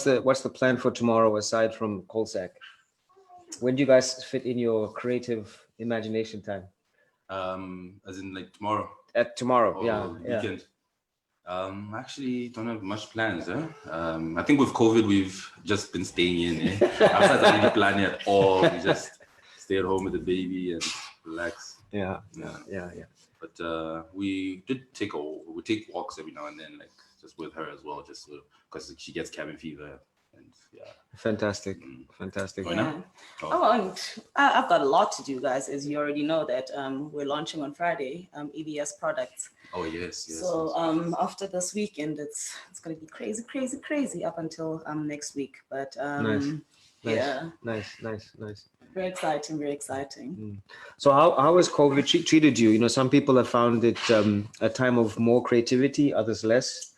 what's the plan for tomorrow aside from Coalsack? When do you guys fit in your creative imagination time? As in like tomorrow At tomorrow, or yeah. weekend. Actually don't have much plans. I think with COVID we've just been staying in. Outside not really planning at all. We just stay at home with the baby and relax. Yeah. But we take walks every now and then, like just with her as well, just because she gets cabin fever. And yeah. Fantastic. Yeah. And I've got a lot to do, guys, as you already know that we're launching on Friday, EBS products. Oh yes. So after this weekend, it's going to be crazy up until next week. But Nice. yeah, Nice. very exciting. So how has COVID treated you? You know, some people have found it a time of more creativity, others less.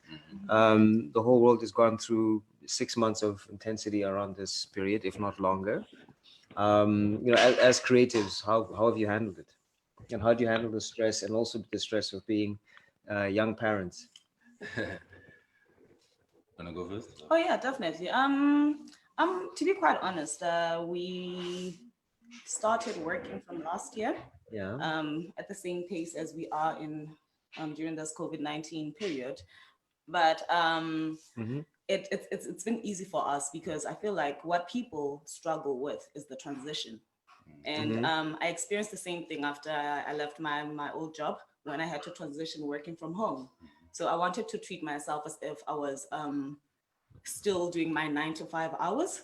The whole world has gone through 6 months of intensity around this period, if not longer. You know, as creatives, how have you handled it? And how do you handle the stress and also the stress of being young parents? Wanna go first? Oh yeah, definitely. To be quite honest, we started working from last year. Yeah. At the same pace as we are in during this COVID-19 period, but it's been easy for us because I feel like what people struggle with is the transition. And I experienced the same thing after I left my old job when I had to transition working from home. So I wanted to treat myself as if I was still doing my 9 to 5 hours.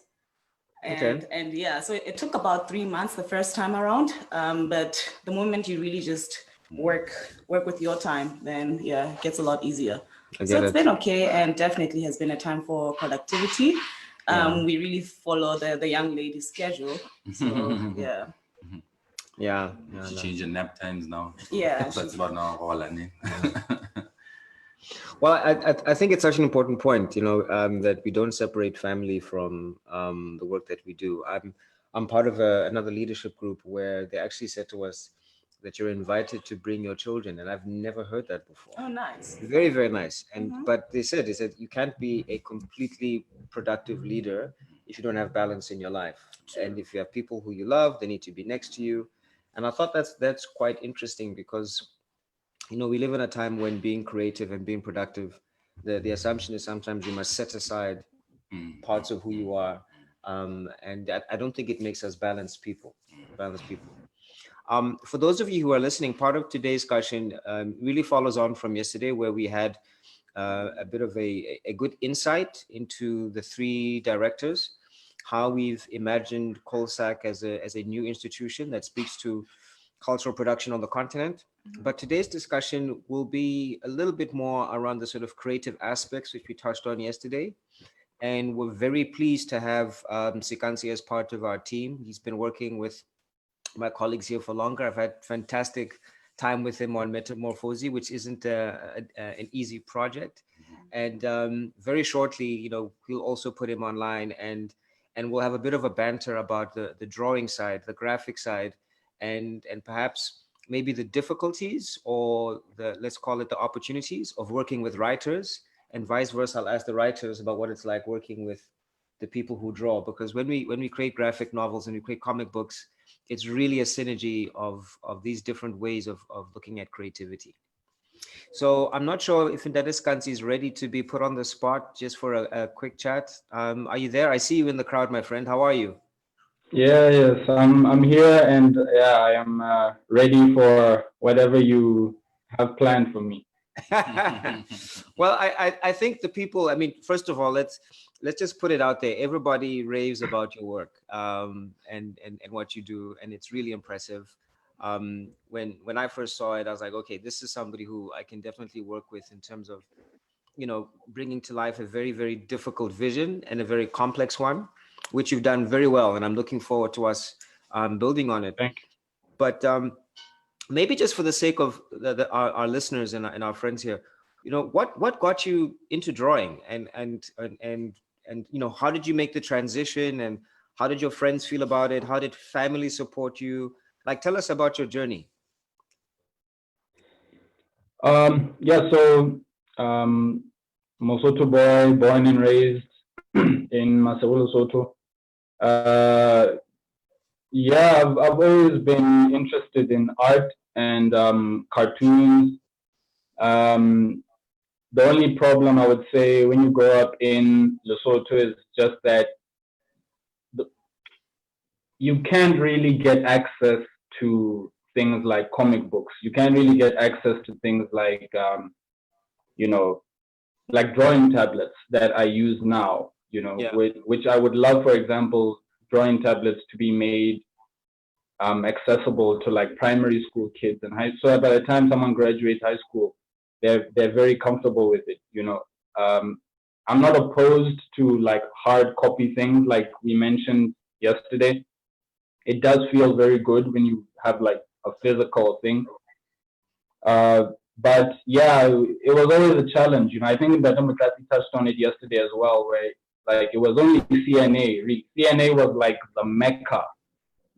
And yeah, so it took about 3 months the first time around. But the moment you really just work with your time, then yeah, it gets a lot easier. So it's been okay, and definitely has been a time for productivity. We really follow the young lady's schedule. So yeah. Yeah. She changed the nap times now. Yeah. So it's about now. Well, I think it's such an important point, you know, that we don't separate family from the work that we do. I'm part of another leadership group where they actually said to us that you're invited to bring your children, and I've never heard that before. Oh, nice. Very, very nice. And but they said you can't be a completely productive leader if you don't have balance in your life. And if you have people who you love, they need to be next to you. And I thought that's quite interesting because, you know, we live in a time when being creative and being productive, the assumption is sometimes you must set aside parts of who you are. And I don't think it makes us balanced people. For those of you who are listening, part of today's discussion really follows on from yesterday, where we had a bit of a good insight into the three directors, how we've imagined Coalsack as a new institution that speaks to cultural production on the continent. But today's discussion will be a little bit more around the sort of creative aspects, which we touched on yesterday. And we're very pleased to have Sekantsi as part of our team. He's been working with my colleagues here for longer. I've had fantastic time with him on Metamorphosis, which isn't an easy project. And very shortly, you know, we'll also put him online, and we'll have a bit of a banter about the drawing side, the graphic side, and perhaps maybe the difficulties or let's call it the opportunities of working with writers, and vice versa. I'll ask the writers about what it's like working with the people who draw, because when we create graphic novels and we create comic books, it's really a synergy of these different ways of looking at creativity. So I'm not sure if Sekantsi is ready to be put on the spot just for a quick chat. Are you there? I see you in the crowd, my friend. How are you? Yes, I'm here, and yeah, I am ready for whatever you have planned for me. Well, I think the people, I mean, first of all, let's just put it out there. Everybody raves about your work and what you do, and it's really impressive. When I first saw it, I was like, okay, this is somebody who I can definitely work with in terms of, you know, bringing to life a very, very difficult vision and a very complex one, which you've done very well. And I'm looking forward to us building on it. Thank you. But maybe just for the sake of our listeners and our friends here, you know, what got you into drawing, and you know, how did you make the transition, and how did your friends feel about it? How did family support you? Like, tell us about your journey. Yeah, so Mosotho boy, born and raised in Massachusetts, Lesotho. Yeah, I've always been interested in art and cartoons. The only problem I would say when you grow up in Lesotho is just that you can't really get access to things like comic books. You can't really get access to things like, you know, like drawing tablets that I use now, you know, Yeah. which I would love, for example, drawing tablets to be made accessible to like primary school kids and so by the time someone graduates high school, they're very comfortable with it, you know. I'm not opposed to like hard copy things like we mentioned yesterday. It does feel very good when you have like a physical thing. But yeah, it was always a challenge. You know, I think that Democracy touched on it yesterday as well, where like it was only CNA. CNA was like the mecca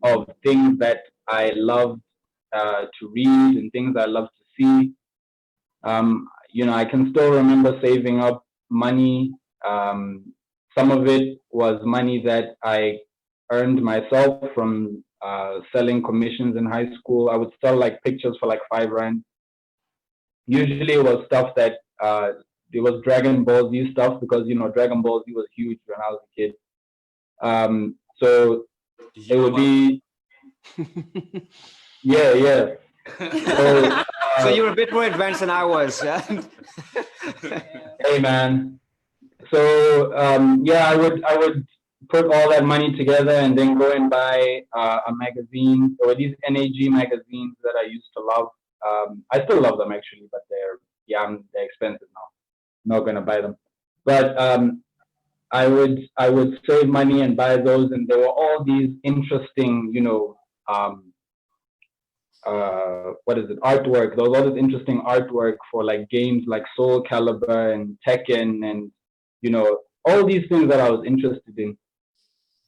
of things that I loved to read and things I loved to see. You know, I can still remember saving up money. Some of it was money that I earned myself from selling commissions in high school. I would sell like pictures for like 5 rand. Usually it was stuff that it was Dragon Ball Z stuff because you know Dragon Ball Z was huge when I was a kid. So it would be yeah. So, So you were a bit more advanced than I was. Yeah? Hey man. So yeah, I would put all that money together and then go and buy a magazine. There were these NAG magazines that I used to love. I still love them actually, but they're expensive now. Not gonna buy them. But I would save money and buy those, and there were all these interesting, you know, what is it, artwork. There was all this interesting artwork for like games like Soul Calibur and Tekken, and you know, all these things that I was interested in.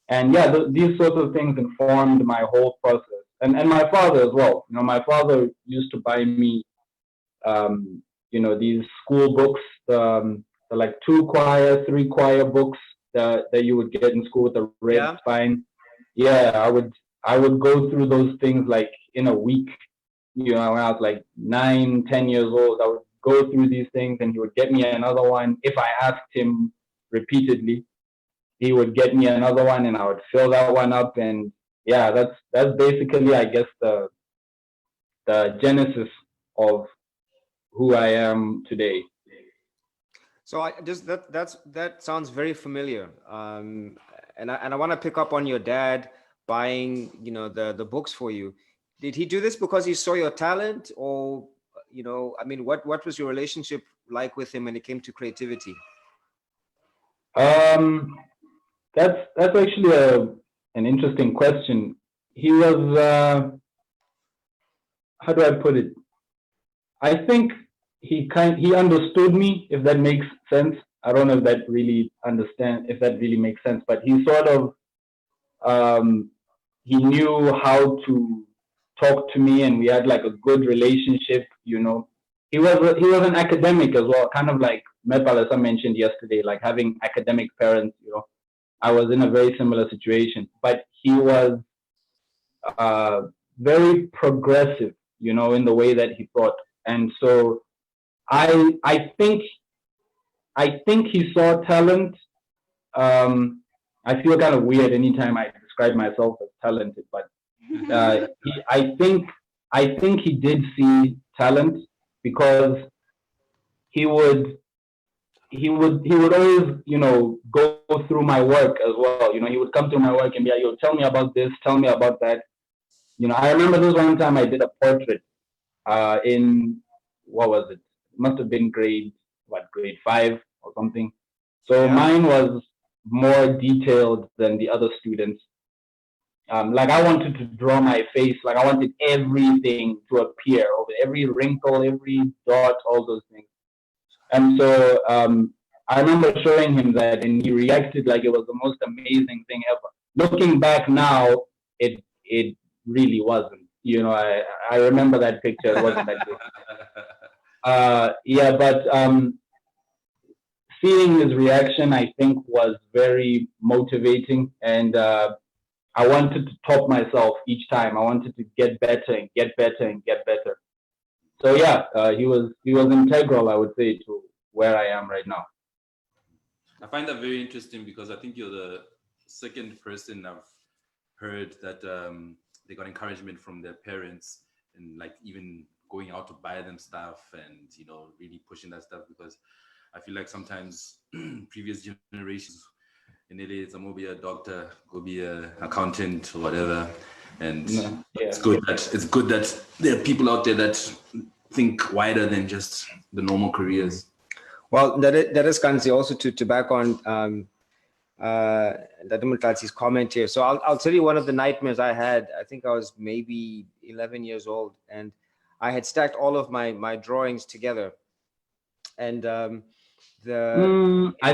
And yeah, these sorts of things informed my whole process, and my father as well. You know, my father used to buy me, you know, these school books, the like 2 choir, 3 choir books that you would get in school with the red spine. Yeah, I would go through those things like in a week. You know, when I was like 9, 10 years old, I would go through these things, and he would get me another one if I asked him repeatedly. He would get me another one, and I would fill that one up. And yeah, that's basically, I guess, the genesis of who I am today. So I just that sounds very familiar. And I want to pick up on your dad buying, you know, the books for you. Did he do this because he saw your talent, or you know, I mean, what was your relationship like with him when it came to creativity? That's actually an interesting question. He was how do I put it? I think he understood me, if that makes sense. I don't know if that really makes sense, but he sort of he knew how to talk to me, and we had like a good relationship. You know, he was an academic as well, kind of like Mepalasa mentioned yesterday, like having academic parents. You know, I was in a very similar situation, but he was very progressive, you know, in the way that he thought, and so I think he saw talent. I feel kind of weird anytime I describe myself as talented, but I think he did see talent because he would always, you know, go through my work as well. You know, he would come through my work and be like, "Yo, tell me about this, tell me about that." You know, I remember this one time I did a portrait in, what was it? It must have been grade 5 or something. So mine was more detailed than the other students. Like I wanted to draw my face, like I wanted everything to appear, over every wrinkle, every dot, all those things. And so I remember showing him that, and he reacted like it was the most amazing thing ever. Looking back now, it really wasn't. You know, I remember that picture. It wasn't that good. Yeah, but seeing his reaction, I think, was very motivating, and I wanted to top myself each time. I wanted to get better and get better and get better. So yeah, he was integral, I would say, to where I am right now. I find that very interesting because I think you're the second person I've heard that they got encouragement from their parents and like even going out to buy them stuff and really pushing that stuff, because I feel like sometimes previous generations in LA, it's going to be a doctor, go be an accountant or whatever, and it's good that there are people out there that think wider than just the normal careers. Well, that is Sekantsi, also to back on Mokhohlane's comment here. So I'll tell you one of the nightmares I had. I think I was maybe 11 years old, and I had stacked all of my drawings together. And I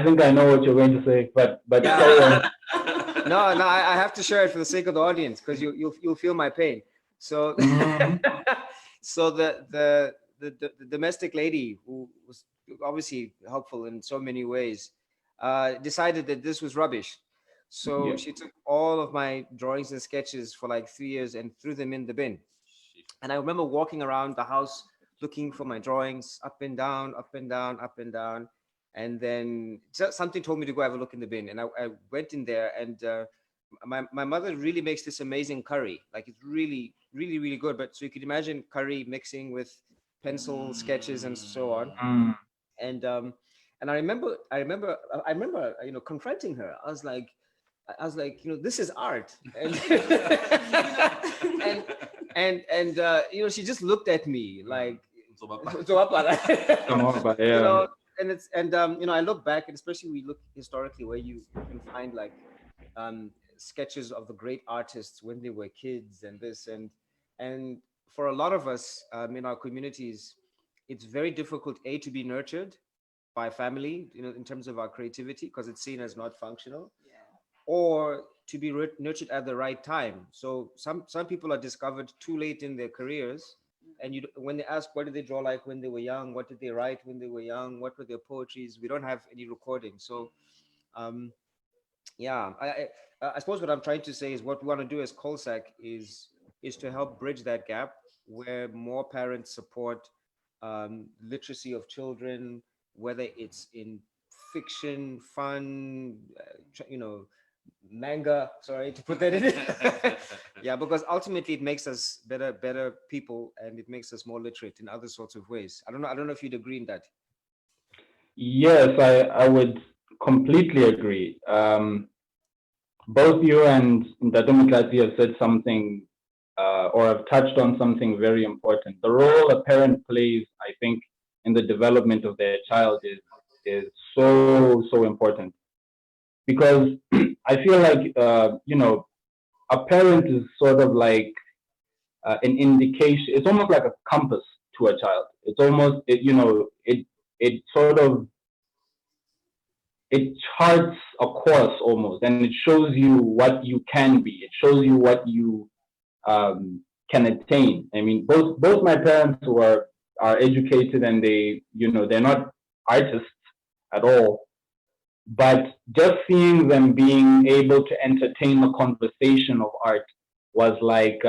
think I know what you're going to say, but yeah. No, I have to share it for the sake of the audience, because you'll feel my pain. So so the domestic lady, who was obviously helpful in so many ways, decided that this was rubbish. So she took all of my drawings and sketches for like 3 years and threw them in the bin. And I remember walking around the house looking for my drawings, up and down, up and down, up and down. And then something told me to go have a look in the bin. And I went in there, and my mother really makes this amazing curry. Like, it's really, really, really good. But so you could imagine curry mixing with pencil sketches and so on. And I remember confronting her. I was like, this is art. And she just looked at me like, and I look back, and especially we look historically, where you can find like sketches of the great artists when they were kids, and this and for a lot of us in our communities, it's very difficult to be nurtured by family, in terms of our creativity, because it's seen as not functional, or to be nurtured at the right time. So some people are discovered too late in their careers. And when they ask, what did they draw like when they were young? What did they write when they were young? What were their poetries? We don't have any recordings. So, I suppose what I'm trying to say is what we want to do as Coalsack is to help bridge that gap, where more parents support literacy of children, whether it's in fiction, fun, manga, sorry to put that in. Yeah, because ultimately it makes us better people, and it makes us more literate in other sorts of ways. I don't know if you'd agree in that. Yes, I would completely agree. Both you and Mokhohlane have said something or have touched on something very important. The role a parent plays, I think, in the development of their child is so important. Because I feel like, a parent is sort of like an indication. It's almost like a compass to a child. It's almost, it charts a course almost, and it shows you what you can be. It shows you what you can attain. I mean, both my parents who are educated, and they're not artists at all. But just seeing them being able to entertain the conversation of art was like,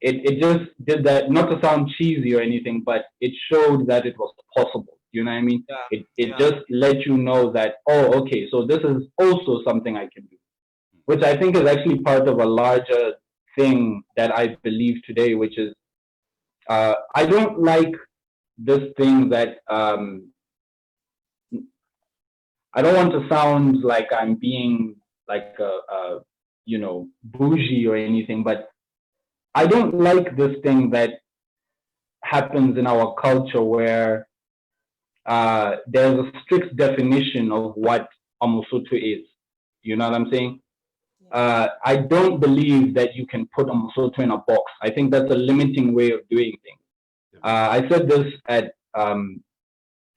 it just did that, not to sound cheesy or anything, but it showed that it was possible. You know what I mean? Yeah. It just let you know that, oh, okay, so this is also something I can do, which I think is actually part of a larger thing that I believe today, which is, I don't like this thing that, I don't want to sound like I'm being like bougie or anything, but I don't like this thing that happens in our culture where there's a strict definition of what a Mosotho is. You know what I'm saying? I don't believe that you can put a Mosotho in a box. I think that's a limiting way of doing things. I said this at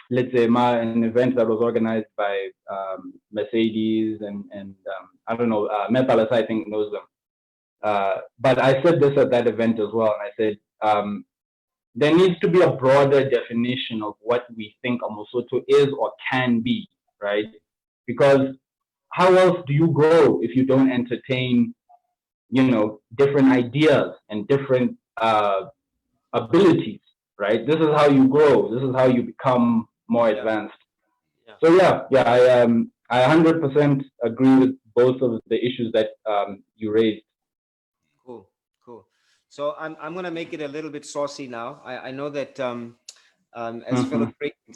let's say an event that was organized by Mercedes and I don't know, Mepalas, I think, knows them. But I said this at that event as well. And I said, there needs to be a broader definition of what we think a Mosotho is or can be, right? Because how else do you grow if you don't entertain, different ideas and different abilities, right? This is how you grow. This is how you become more advanced. Yeah. So I 100% agree with both of the issues that you raised. Cool. So I'm gonna make it a little bit saucy now. I know that as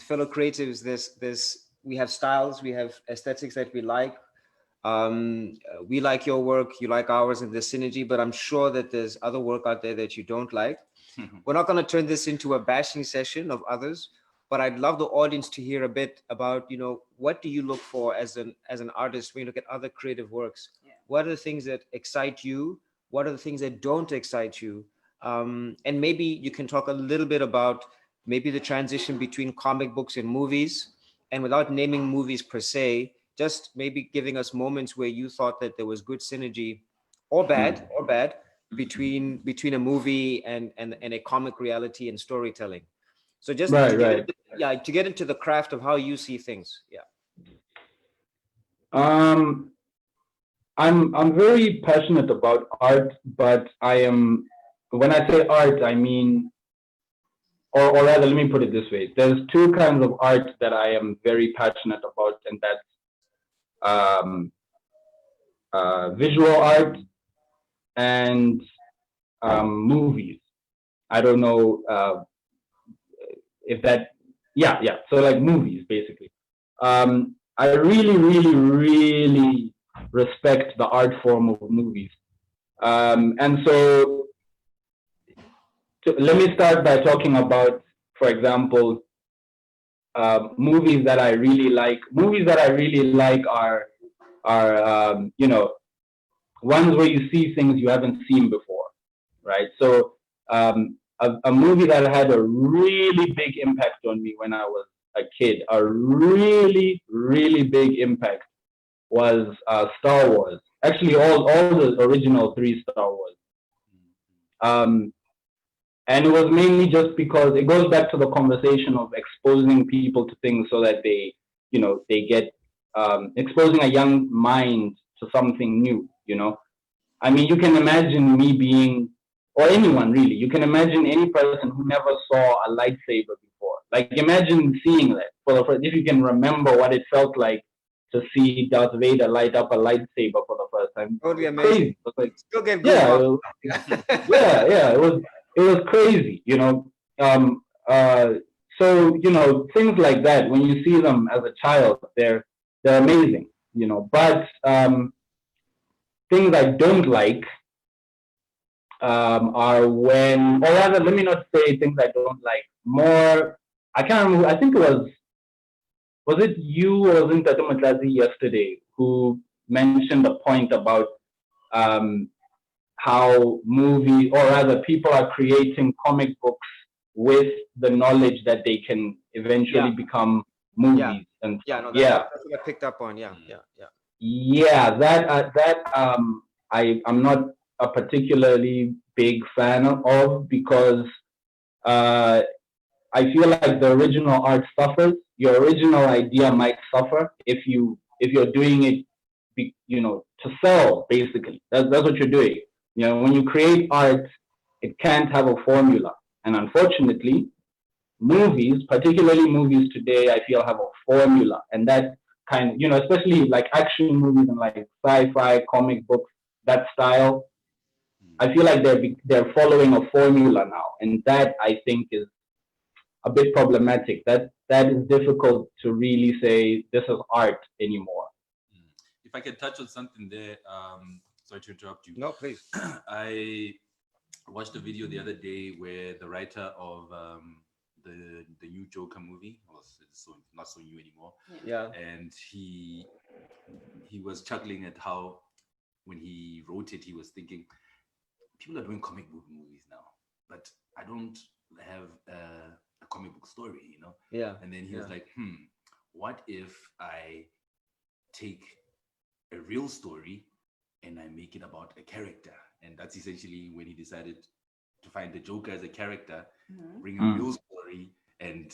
fellow creatives, we have styles, we have aesthetics that we like. We like your work, you like ours, and there's synergy. But I'm sure that there's other work out there that you don't like. We're not going to turn this into a bashing session of others, but I'd love the audience to hear a bit about, what do you look for as an artist when you look at other creative works? Yeah. What are the things that excite you? What are the things that don't excite you? And maybe you can talk a little bit about maybe the transition between comic books and movies, and without naming movies per se, just maybe giving us moments where you thought that there was good synergy or bad between a movie and a comic reality and storytelling. So just to get into the craft of how you see things. Yeah. I'm very passionate about art, but when I say art, I mean, or rather, let me put it this way. There's two kinds of art that I am very passionate about, and that's visual art and movies. I don't know if that, yeah. So like movies, basically. I really, really, really respect the art form of movies. And so let me start by talking about, for example, movies that I really like. Movies that I really like are ones where you see things you haven't seen before, right? So a movie that had a really big impact on me when I was a kid, a really, really big impact, was Star Wars. Actually, all the original 3 Star Wars. And it was mainly just because it goes back to the conversation of exposing people to things so that they get exposing a young mind to something new. I mean, you can imagine me being, or anyone really, you can imagine any person who never saw a lightsaber before. Like, imagine seeing that for the first, if you can remember what it felt like to see Darth Vader light up a lightsaber for the first time. Totally amazing. It was like, Still get yeah, it was crazy, so things like that, when you see them as a child, they're amazing, but things I don't like are when, or rather, let me not say things I don't like. More, I can't remember. I think was it you or was it Tato Matlazi yesterday who mentioned a point about how movies, or rather, people are creating comic books with the knowledge that they can eventually become movies. That's what I picked up on. I'm not a particularly big fan of, because I feel like the original art suffers. Your original idea might suffer if you're doing it, to sell. Basically, that's what you're doing. When you create art, it can't have a formula, and unfortunately, movies, particularly movies today, I feel have a formula, and that kind of, especially like action movies and like sci-fi, comic books, that style. I feel like they're following a formula now, and that I think is a bit problematic. That is difficult to really say this is art anymore. If I can touch on something there, sorry to interrupt you. No, please. I watched a video the other day where the writer of the new Joker movie, it's not so new anymore. Yeah. And he was chuckling at how when he wrote it, he was thinking, people are doing comic book movies now, but I don't have a comic book story, Yeah. And then he was like, what if I take a real story and I make it about a character? And that's essentially when he decided to find the Joker as a character, bring a Mm. real story, and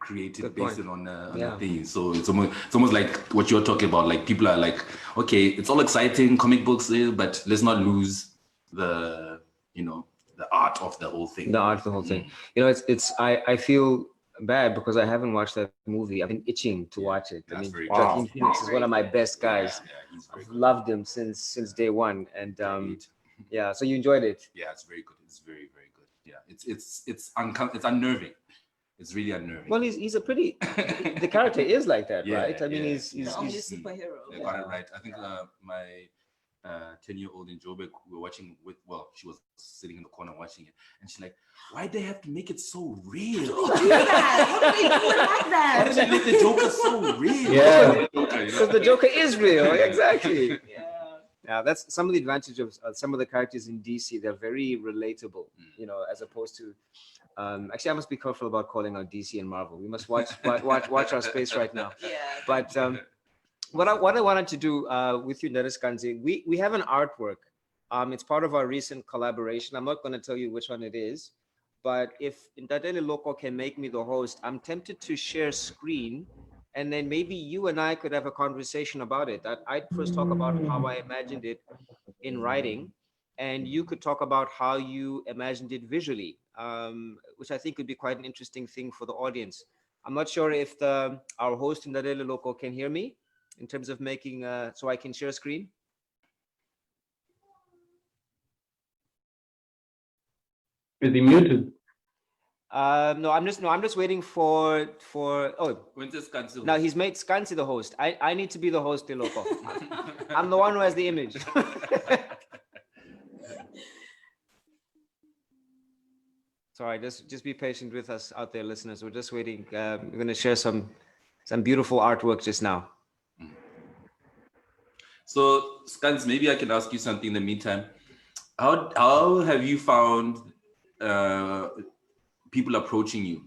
create it Good based point. on Yeah. a thing. So it's almost like what you're talking about. Like people are like, okay, it's all exciting, comic books, but let's not lose the the art of the whole thing. The art of the whole thing. You know, I feel bad because I haven't watched that movie. I've been itching to watch it. I That's mean, very Wow. Joaquin Phoenix is one of my best guys. Yeah, he's very I've good. loved him since day one, and Great. yeah. So you enjoyed it. Yeah, it's very good. It's very, very good. Yeah, it's unnerving. It's really unnerving. Well, he's a pretty. The character is like that, Yeah, right? I mean, yeah, he's The only he's superhero. They got it right. I think my 10-year-old in Joburg, we were watching with, well, she was sitting in the corner watching it, and she's like, why'd they have to make it so real? How do they do it like How that? did they make the Joker so real? Yeah. because the Joker is real. Exactly. Yeah. Yeah, that's some of the advantage of some of the characters in DC. They're very relatable, you know, as opposed to. Actually, I must be careful about calling out DC and Marvel. We must watch our space right now. Yeah. But what I wanted to do with you, Sekantsi, we have an artwork. It's part of our recent collaboration. I'm not going to tell you which one it is, but if Ndadele Loko can make me the host, I'm tempted to share screen, and then maybe you and I could have a conversation about it. I'd first talk about how I imagined it in writing, and you could talk about how you imagined it visually, which I think would be quite an interesting thing for the audience. I'm not sure if our host Ndadele Loko can hear me in terms of making so I can share a screen. Is he muted? No, I'm just waiting for When's this cancelled? now he's made Sekantsi the host. I need to be the host, Loko. I'm the one who has the image. Sorry, just be patient with us out there, listeners. We're just waiting. We're going to share some beautiful artwork just now. So, Skans, maybe I can ask you something in the meantime. How have you found people approaching you?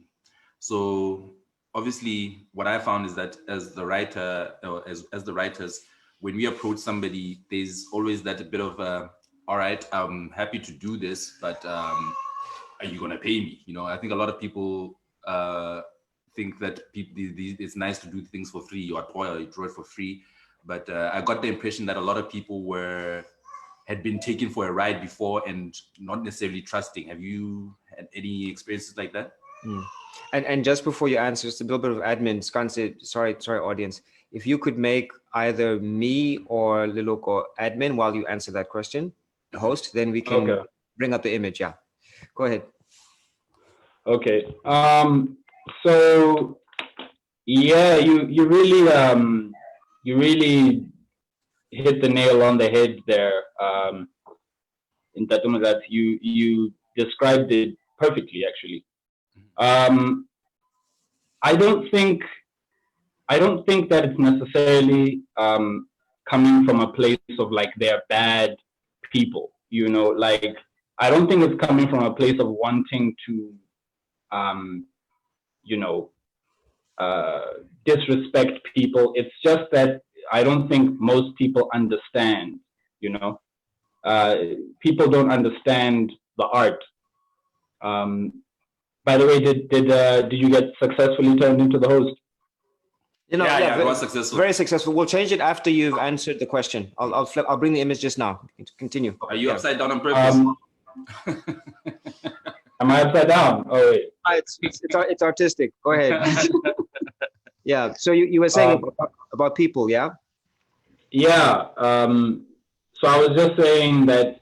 So, obviously, what I found is that as the writer, or as the writers, when we approach somebody, there's always that bit of, all right, I'm happy to do this, but are you gonna pay me? You know, I think a lot of people think that it's nice to do things for free. You acquire, you draw it for free. But I got the impression that a lot of people had been taken for a ride before and not necessarily trusting. Have you had any experiences like that? And just before you answer, just a little bit of admin. Sekantsi, sorry, audience. If you could make either me or Liloko admin while you answer that question, the host, then we can bring up the image. Yeah, go ahead. Okay. So yeah, you really hit the nail on the head there. In Tatuma, that you described it perfectly, actually. I don't think that it's necessarily coming from a place of like they're bad people, you know, like I don't think it's coming from a place of wanting to disrespect people. It's just that I don't think most people understand, you know. People don't understand the art. By the way, did you get successfully turned into the host? You know, yeah, it was successful. Very successful. We'll change it after you've answered the question. I'll bring the image just now. Continue. Are you upside down on purpose? Am I upside down? Oh wait. It's artistic. Go ahead. Yeah. So you were saying about people, yeah? Yeah. So I was just saying that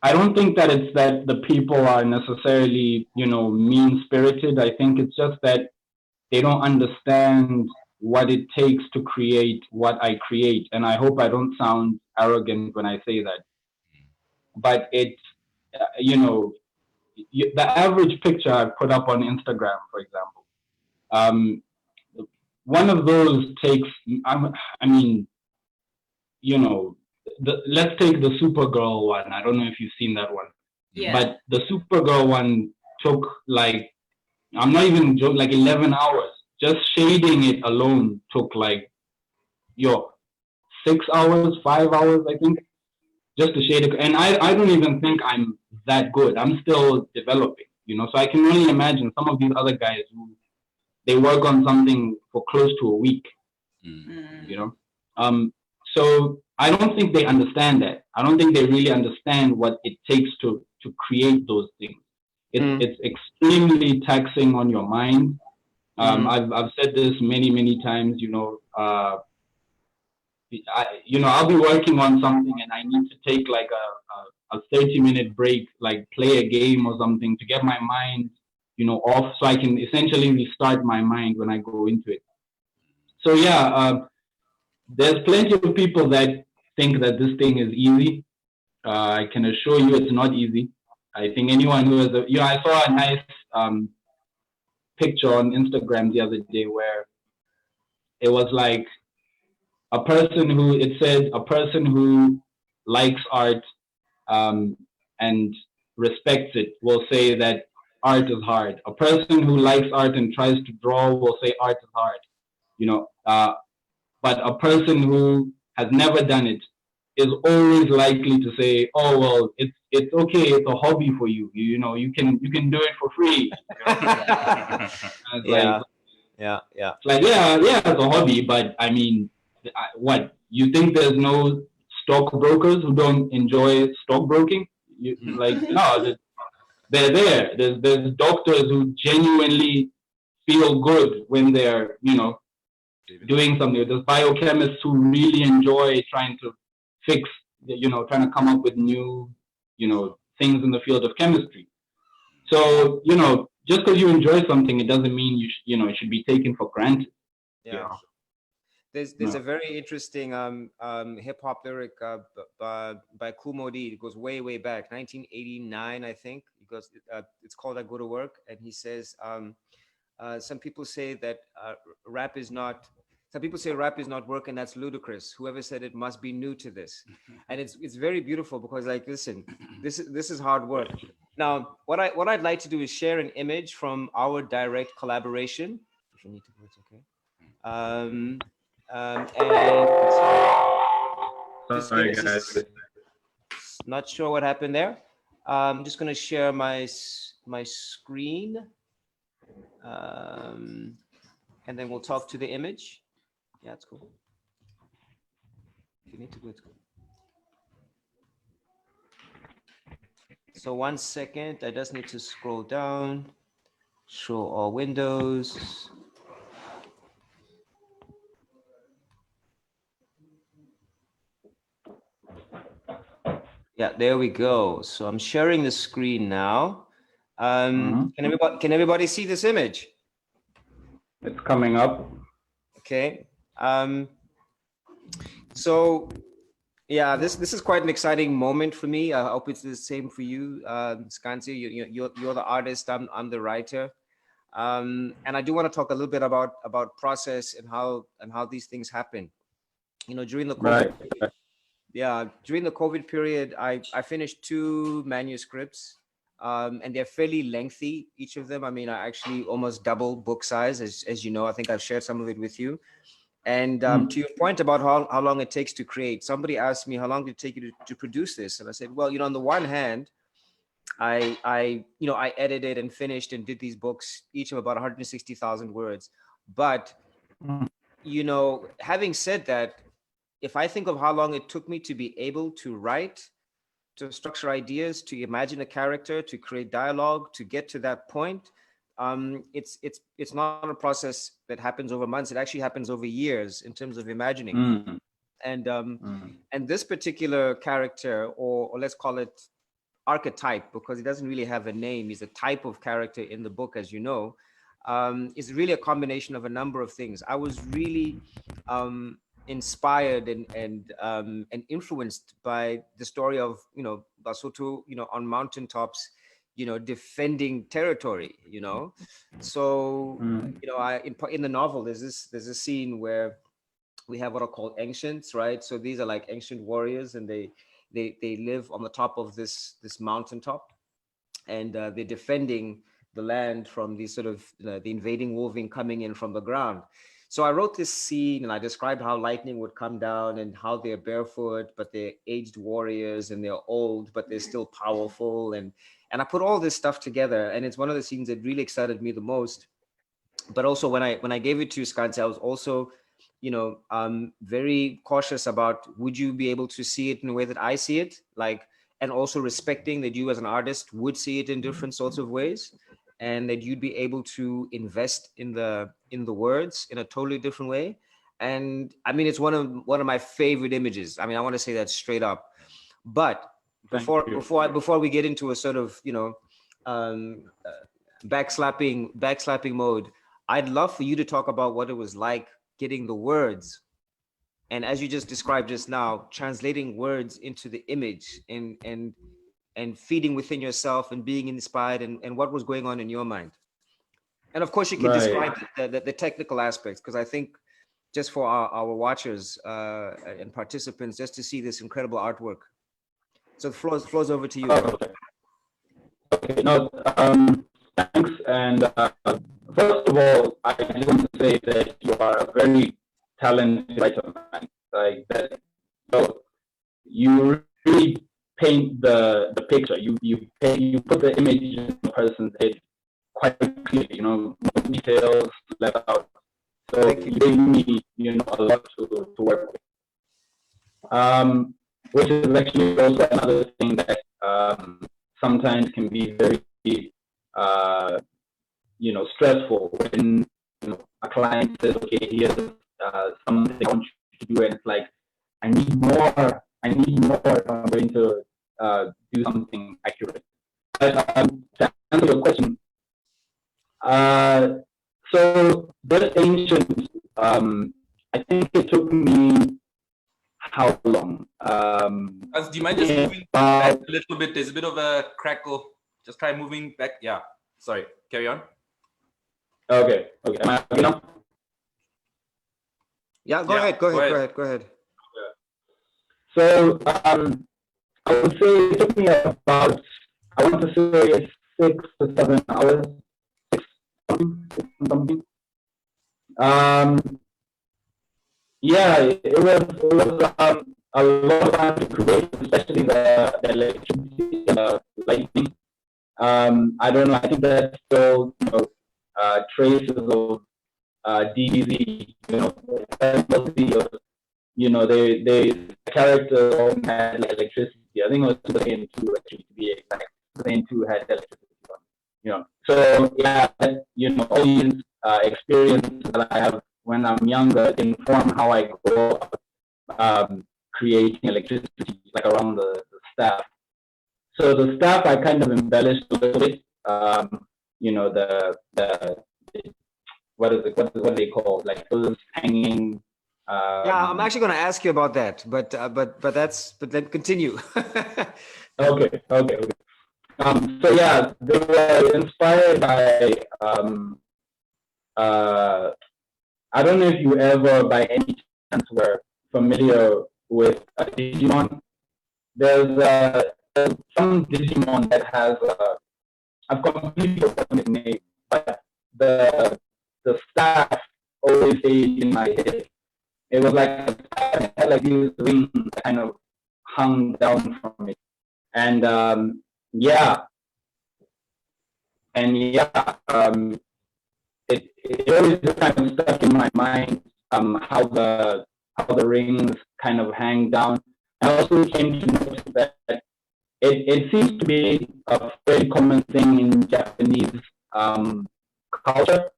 I don't think that it's that the people are necessarily, you know, mean-spirited. I think it's just that they don't understand what it takes to create what I create. And I hope I don't sound arrogant when I say that. But it's, you know, the average picture I put up on Instagram, for example, one of those takes, I mean, you know, let's take the Supergirl one. I don't know if you've seen that one. Yeah. But the Supergirl one took like, I'm not even joking, like 11 hours. Just shading it alone took like, 6 hours, 5 hours, I think. just a shade. And I don't even think I'm that good. I'm still developing, So I can only imagine some of these other guys who they work on something for close to a week, So I don't think they understand that. I don't think they really understand what it takes to create those things. It's extremely taxing on your mind. I've said this many times. I'll be working on something and I need to take like a 30-minute break, like play a game or something to get my mind, off, so I can essentially restart my mind when I go into it. So yeah, there's plenty of people that think that this thing is easy. I can assure you it's not easy. I think anyone who has I saw a nice picture on Instagram the other day where it was like it said a person who likes art and respects it will say that art is hard. A person who likes art and tries to draw will say art is hard. But a person who has never done it is always likely to say, "Oh well, it's okay. It's a hobby for you. You can do it for free." Yeah. It's like yeah, it's a hobby, but I mean, what you think there's no stockbrokers who don't enjoy stockbroking? No, they're there. There's doctors who genuinely feel good when they're doing something. There's biochemists who really enjoy trying to fix, trying to come up with new, things in the field of chemistry. So, just because you enjoy something, it doesn't mean it should be taken for granted. Yeah. There's a very interesting hip hop lyric by Kool Moe Dee. It goes way back, 1989, I think. It goes, it's called "I Go to Work," and he says, some people say that rap is not. Some people say rap is not work, and that's ludicrous. Whoever said it must be new to this, and it's very beautiful because, like, listen, this is hard work. Now, what I'd like to do is share an image from our direct collaboration. If you need to, it's okay. And sorry, guys. Not sure what happened there. I'm just going to share my screen, and then we'll talk to the image. Yeah, it's cool. If you need to go, it's cool. So 1 second, I just need to scroll down, show all windows. Yeah, there we go. So I'm sharing the screen now. Can everybody see this image? It's coming up. Okay. So yeah, this is quite an exciting moment for me. I hope it's the same for you, Sekantsi. You're the artist. I'm the writer. And I do want to talk a little bit about process and how these things happen. During the COVID. Right. Yeah, during the COVID period, I finished 2 manuscripts, and they're fairly lengthy, each of them. I mean, I actually almost double book size, as you know. I think I've shared some of it with you. And to your point about how long it takes to create, somebody asked me, how long did it take you to produce this? And I said, well, on the one hand, I edited and finished and did these books, each of about 160,000 words. But, having said that, if I think of how long it took me to be able to write, to structure ideas, to imagine a character, to create dialogue, to get to that point, it's not a process that happens over months. It actually happens over years in terms of imagining. And this particular character, or let's call it archetype, because he doesn't really have a name. He's a type of character in the book, as you know, is really a combination of a number of things. I was really inspired and influenced by the story of Basotho, on mountaintops, defending territory. So in the novel there's this scene where we have what are called ancients, right? So these are like ancient warriors, and they live on the top of this mountaintop, and they're defending the land from these sort of the invading wolverine coming in from the ground. So I wrote this scene and I described how lightning would come down and how they're barefoot, but they're aged warriors and they're old, but they're still powerful. And I put all this stuff together. And it's one of the scenes that really excited me the most. But also when I gave it to Sekantsi, I was also, very cautious about, would you be able to see it in the way that I see it? Like, and also respecting that you as an artist would see it in different sorts of ways, and that you'd be able to invest in the words in a totally different way. And I mean, it's one of my favorite images. I mean, I want to say that straight up. But before we get into a sort of backslapping mode, I'd love for you to talk about what it was like getting the words, and as you just described just now, translating words into the image and feeding within yourself and being inspired, and what was going on in your mind. And of course, you can describe the technical aspects, because I think just for our watchers and participants, just to see this incredible artwork. So the floor's over to you. Okay. No, thanks. And first of all, I just want to say that you are a very talented writer, man. Like that. So you really paint the picture. You put the image in the person's head quite clearly. More details left out. So you gave me, a lot to work with. Which is actually also another thing that sometimes can be very stressful when a client says, okay, here's something I want you to do, and it's like, I need more if I'm going to do something accurate. But to answer your question, so this ancient, I think it took me how long? Do you mind just moving back a little bit? There's a bit of a crackle. Just try moving back. Yeah. Sorry. Carry on. Okay. Am I okay now? Yeah. Go ahead. So I would say it took me about, I want to say 6 to 7 hours. Something. Yeah, it was a lot of time to create, especially the electricity, lightning. I don't know. I think that still, traces of DBZ, the characters all had electricity. I think it was the same two, actually, to be exact. The same two had electricity. So yeah, all these experiences that I have when I'm younger inform how I go about creating electricity, like around the staff. So the staff I kind of embellished a little bit. What are they called? Like those hanging. Yeah, I'm actually going to ask you about that, but then continue. Okay. So yeah, they were inspired by. I don't know if you ever, by any chance, were familiar with Digimon. There's some Digimon that has I've completely forgotten the name, but the staff always stayed in my head. It was like these rings kind of hung down from it, and it always just kind of stuck in my mind how the rings kind of hang down. I also came to notice that it seems to be a very common thing in Japanese culture.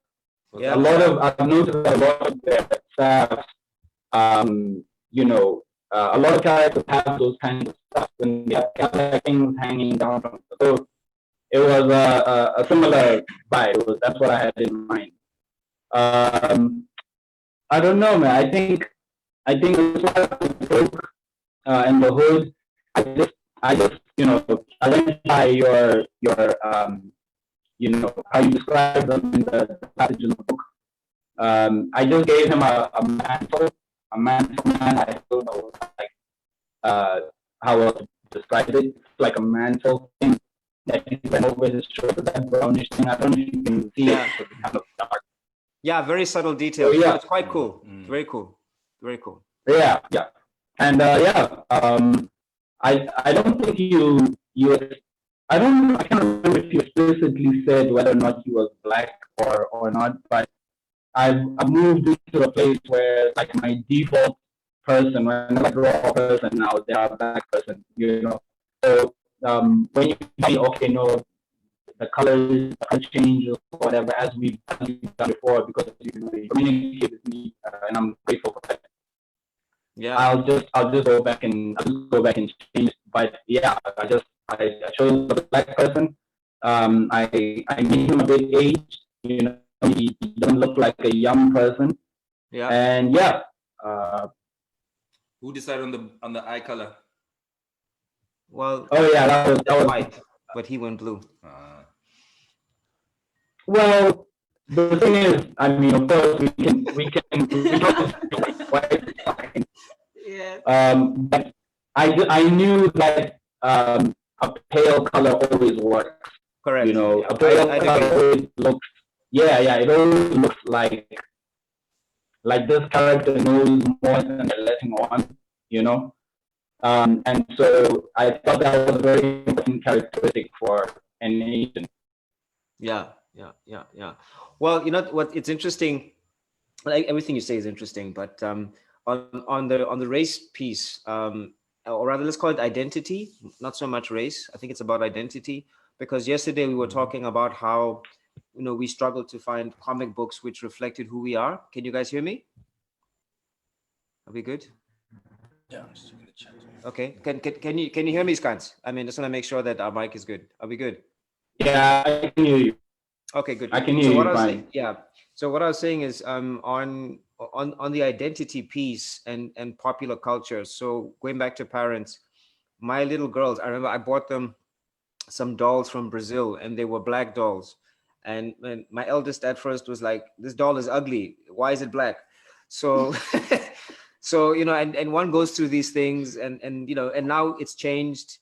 Yeah. I've noticed a lot of their staff, a lot of characters have those kinds of stuff when they have things hanging down from the door. It was a similar vibe. That's what I had in mind. I don't know, man. I think this was the book and the hood. I just identify your how you describe them in the passage in the book. I just gave him a mantle man. I don't know how else to describe it. It's like a mantle thing that he went over his shoulder, that brownish thing. I don't know if you can see it, because it's kind of dark. Yeah, very subtle details. So, yeah. It's quite cool. Very cool. Very cool. Yeah, yeah. And I don't think I can't remember if you explicitly said whether or not he was black or not, but I've moved into a place where like my default person, whenever I draw a person now, they are a black person, you know. So when you say, okay, no, the colors change or whatever, as we've done before, because you communicate with me, and I'm grateful for that. Yeah. I'll just go back and change. But yeah, I chose a black person. I made him a bit aged. You know, he doesn't look like a young person. Yeah. And yeah. Who decided on the eye color? Well. Oh yeah, that was white, but he went blue. Well, the thing is, I mean, of course, we can white. Yeah. But I knew that a pale color always works. Correct. You know, yeah. a pale color always looks. Yeah, it always looks like this character knows more than they're letting on. You know, and so I thought that was a very important characteristic for an Asian. Yeah. Well, you know what? It's interesting. Like everything you say is interesting, but on the race piece, or rather, let's call it identity, not so much race. I think it's about identity, because yesterday we were talking about how, you know, we struggled to find comic books which reflected who we are. Can you guys hear me? Are we good? Yeah, I'm just in the chat. Okay. Can you hear me, Sekantsi? I mean, just want to make sure that our mic is good. Are we good? Yeah, I can hear you. Okay, good. I can hear you fine. So what I was saying is on the identity piece and popular culture. So going back to parents, my little girls, I remember I bought them some dolls from Brazil, and they were black dolls. And my eldest at first was like, "This doll is ugly. Why is it black?" So so you know, and one goes through these things, and you know, and now it's changed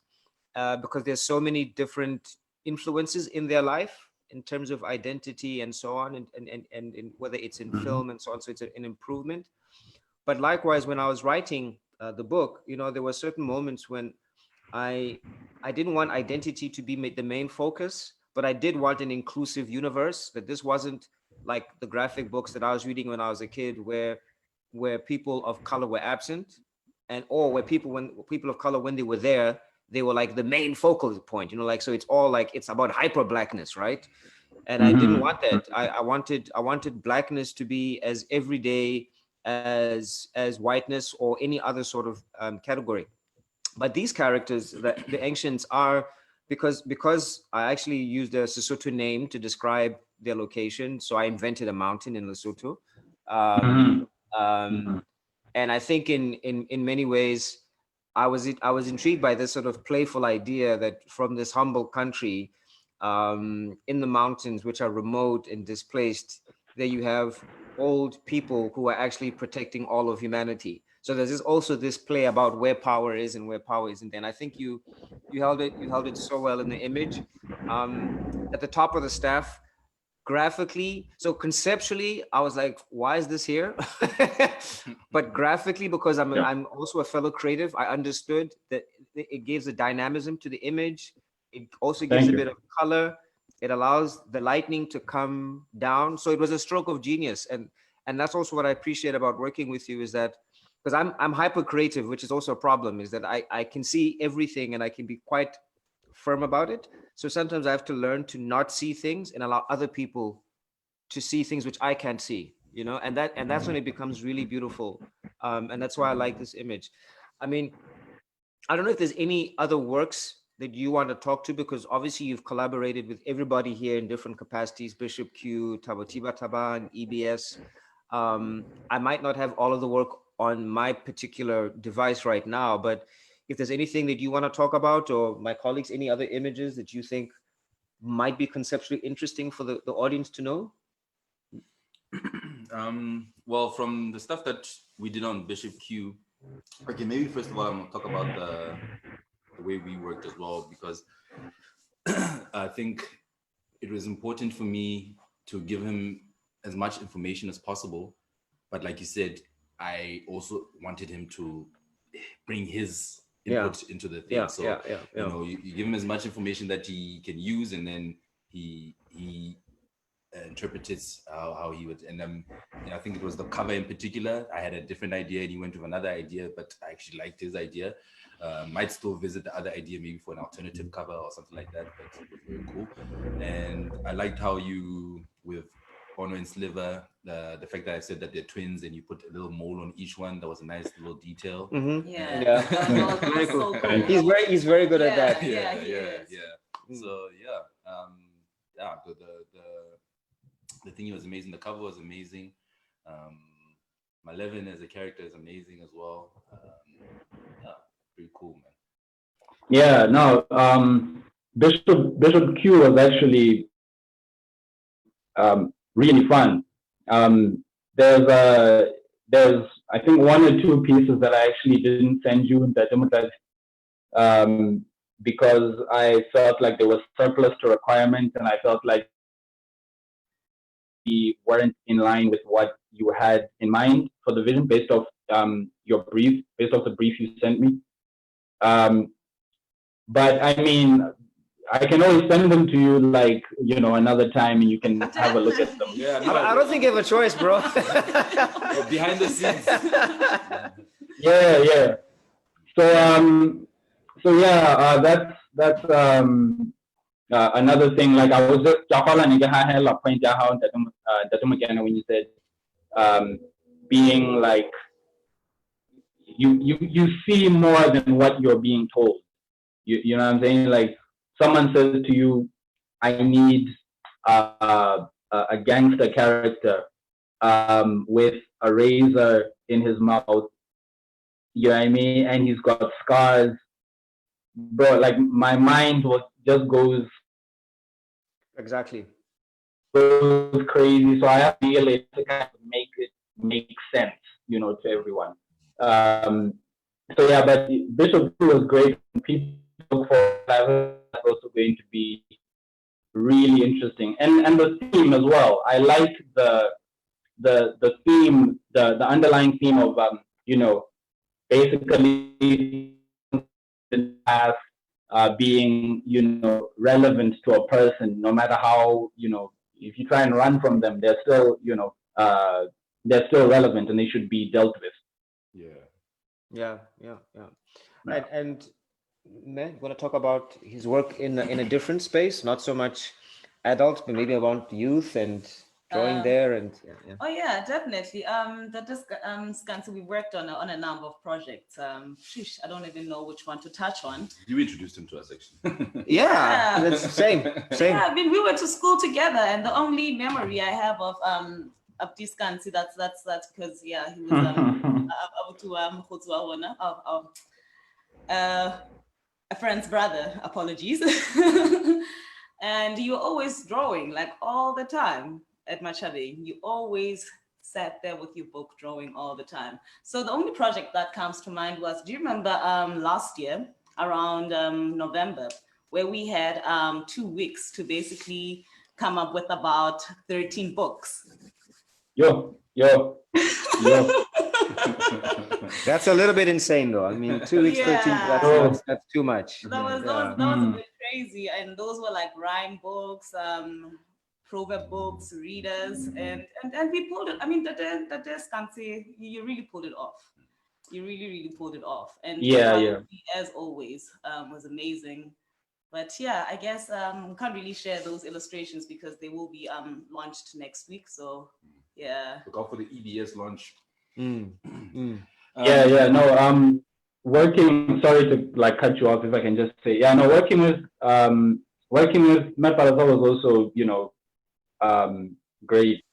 because there's so many different influences in their life in terms of identity and so on, and whether it's in film and so on. So it's an improvement. But likewise, when I was writing the book, you know, there were certain moments when I didn't want identity to be the main focus, but I did want an inclusive universe. That this wasn't like the graphic books that I was reading when I was a kid, where people of color were absent, and or where people of color, when they were there, they were like the main focal point. You know, like, so it's all like it's about hyper blackness, right? And I didn't want that. I wanted blackness to be as everyday as whiteness or any other sort of category. But these characters, the ancients, are because I actually used a Sesotho name to describe their location. So I invented a mountain in Lesotho, and I think in many ways, I was intrigued by this sort of playful idea that from this humble country, in the mountains, which are remote and displaced, there you have old people who are actually protecting all of humanity. So there's also this play about where power is and where power isn't. And I think you held it so well in the image. At the top of the staff, graphically, so conceptually, I was like, why is this here? But graphically, because I'm also a fellow creative, I understood that it gives a dynamism to the image. It also gives a bit of color. It allows the lightning to come down. So it was a stroke of genius. And that's also what I appreciate about working with you, is that because I'm hyper creative, which is also a problem, is that I can see everything and I can be quite firm about it. So sometimes I have to learn to not see things and allow other people to see things which I can't see, you know, and that's when it becomes really beautiful. And that's why I like this image. I mean, I don't know if there's any other works that you want to talk to, because obviously you've collaborated with everybody here in different capacities, Bishop Q, Tabotiba Taban, EBS. I might not have all of the work on my particular device right now, but if there's anything that you want to talk about, or my colleagues, any other images that you think might be conceptually interesting for the audience to know? Well, from the stuff that we did on Bishop Q, okay, maybe first of all, I'm gonna talk about the way we worked as well, because I think it was important for me to give him as much information as possible. But like you said, I also wanted him to bring his input into the thing. You know, you give him as much information that he can use, and then he interprets how he would. And you know, I think it was the cover in particular. I had a different idea, and he went with another idea, but I actually liked his idea. Might still visit the other idea maybe for an alternative cover or something like that, but it was very cool. And I liked how you, with Ono and Sliver, the fact that I said that they're twins and you put a little mole on each one, that was a nice little detail. Yeah. Very cool. So cool. He's very good at that. Yeah. So the thing was amazing. The cover was amazing. Malevin as a character is amazing as well. Pretty cool, man. Yeah, no. Bishop Q was actually really fun. There's I think one or two pieces that I actually didn't send you in the because I felt like there was surplus to requirements, and I felt like we weren't in line with what you had in mind for the vision based off your brief, based off the brief you sent me. But I mean, I can always send them to you, like, you know, another time, and you can have a look at them. Yeah, I don't think you have a choice, bro. Behind the scenes. Yeah. So yeah, that's another thing. Like, I was just when you said being like you see more than what you're being told. You know what I'm saying? Like, someone says to you, I need a gangster character with a razor in his mouth, you know what I mean? And he's got scars. Bro, like, my mind just goes crazy. So I have to feel it to kind of make sense, you know, to everyone. So yeah, but Bishop 2 was great. People look for that's also going to be really interesting, and the theme as well. I like the theme, the underlying theme of you know, basically the past being, you know, relevant to a person, no matter how, you know, if you try and run from them, they're still, you know, they're still relevant and they should be dealt with. Yeah. Right, and man, want to talk about his work in a different space, not so much adult, but maybe about youth and drawing there, and Oh yeah, definitely. Sekantsi, we worked on a number of projects. I don't even know which one to touch on. You introduced him to us, actually. yeah, that's the same. Yeah, I mean, we went to school together, and the only memory I have of Sekantsi, that's because he was a friend's brother. Apologies. And you were always drawing, like, all the time at Machabe. You always sat there with your book drawing all the time. So the only project that comes to mind was, do you remember last year around November, where we had 2 weeks to basically come up with about 13 books? Yo. That's a little bit insane, though. I mean, 2 weeks, 13, that's too much. That was a bit crazy. And those were like rhyme books, proverb books, readers, and we pulled it. I mean, the Sekantsi, you really pulled it off. You really pulled it off. And as always, was amazing. But yeah, I guess we can't really share those illustrations because they will be launched next week. So yeah. Look out for the EBS launch. Working, sorry to like cut you off, if I can just say, working with Matt Palazzo was also, you know, great.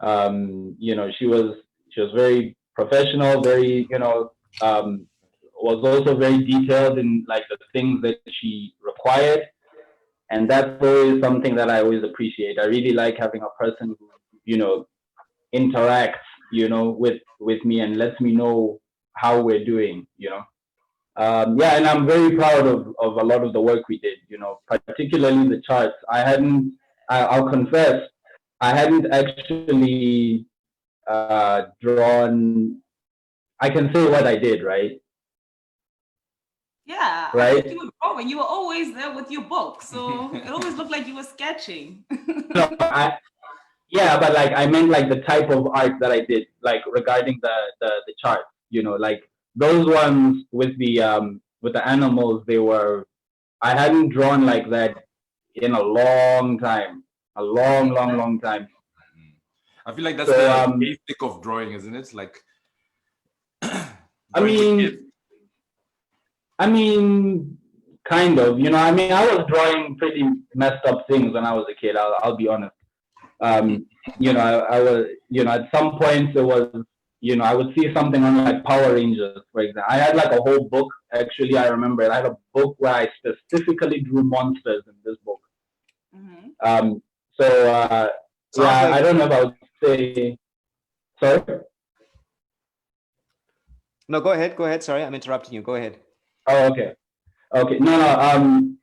You know, she was very professional, very, you know, was also very detailed in like the things that she required. And that's always something that I always appreciate. I really like having a person who, you know, interacts, you know, with me and lets me know how we're doing, you know. And I'm very proud of a lot of the work we did, you know, particularly the charts. I'll confess, I hadn't actually drawn. I can say what I did, right? Yeah, I Right? think you were drawing. You were always there with your book, so it always looked like you were sketching. No, yeah, but like I meant like the type of art that I did, like regarding the chart. You know, like those ones with the animals, they were. I hadn't drawn like that in a long time, a long time. I feel like that's So the basic of drawing, isn't it? Like I drawing with kids. mean, kind of. You know, I mean, I was drawing pretty messed up things when I was a kid. I'll be honest. You know, I was, you know, at some points it was, you know, I would see something on like Power Rangers, for example. I had like a whole book. Actually, I remember I had a book where I specifically drew monsters in this book. Mm-hmm. So yeah, like, I don't know if I would say. Sorry. No, go ahead. Go ahead. Sorry, I'm interrupting you. Go ahead. Oh, okay. Okay. No.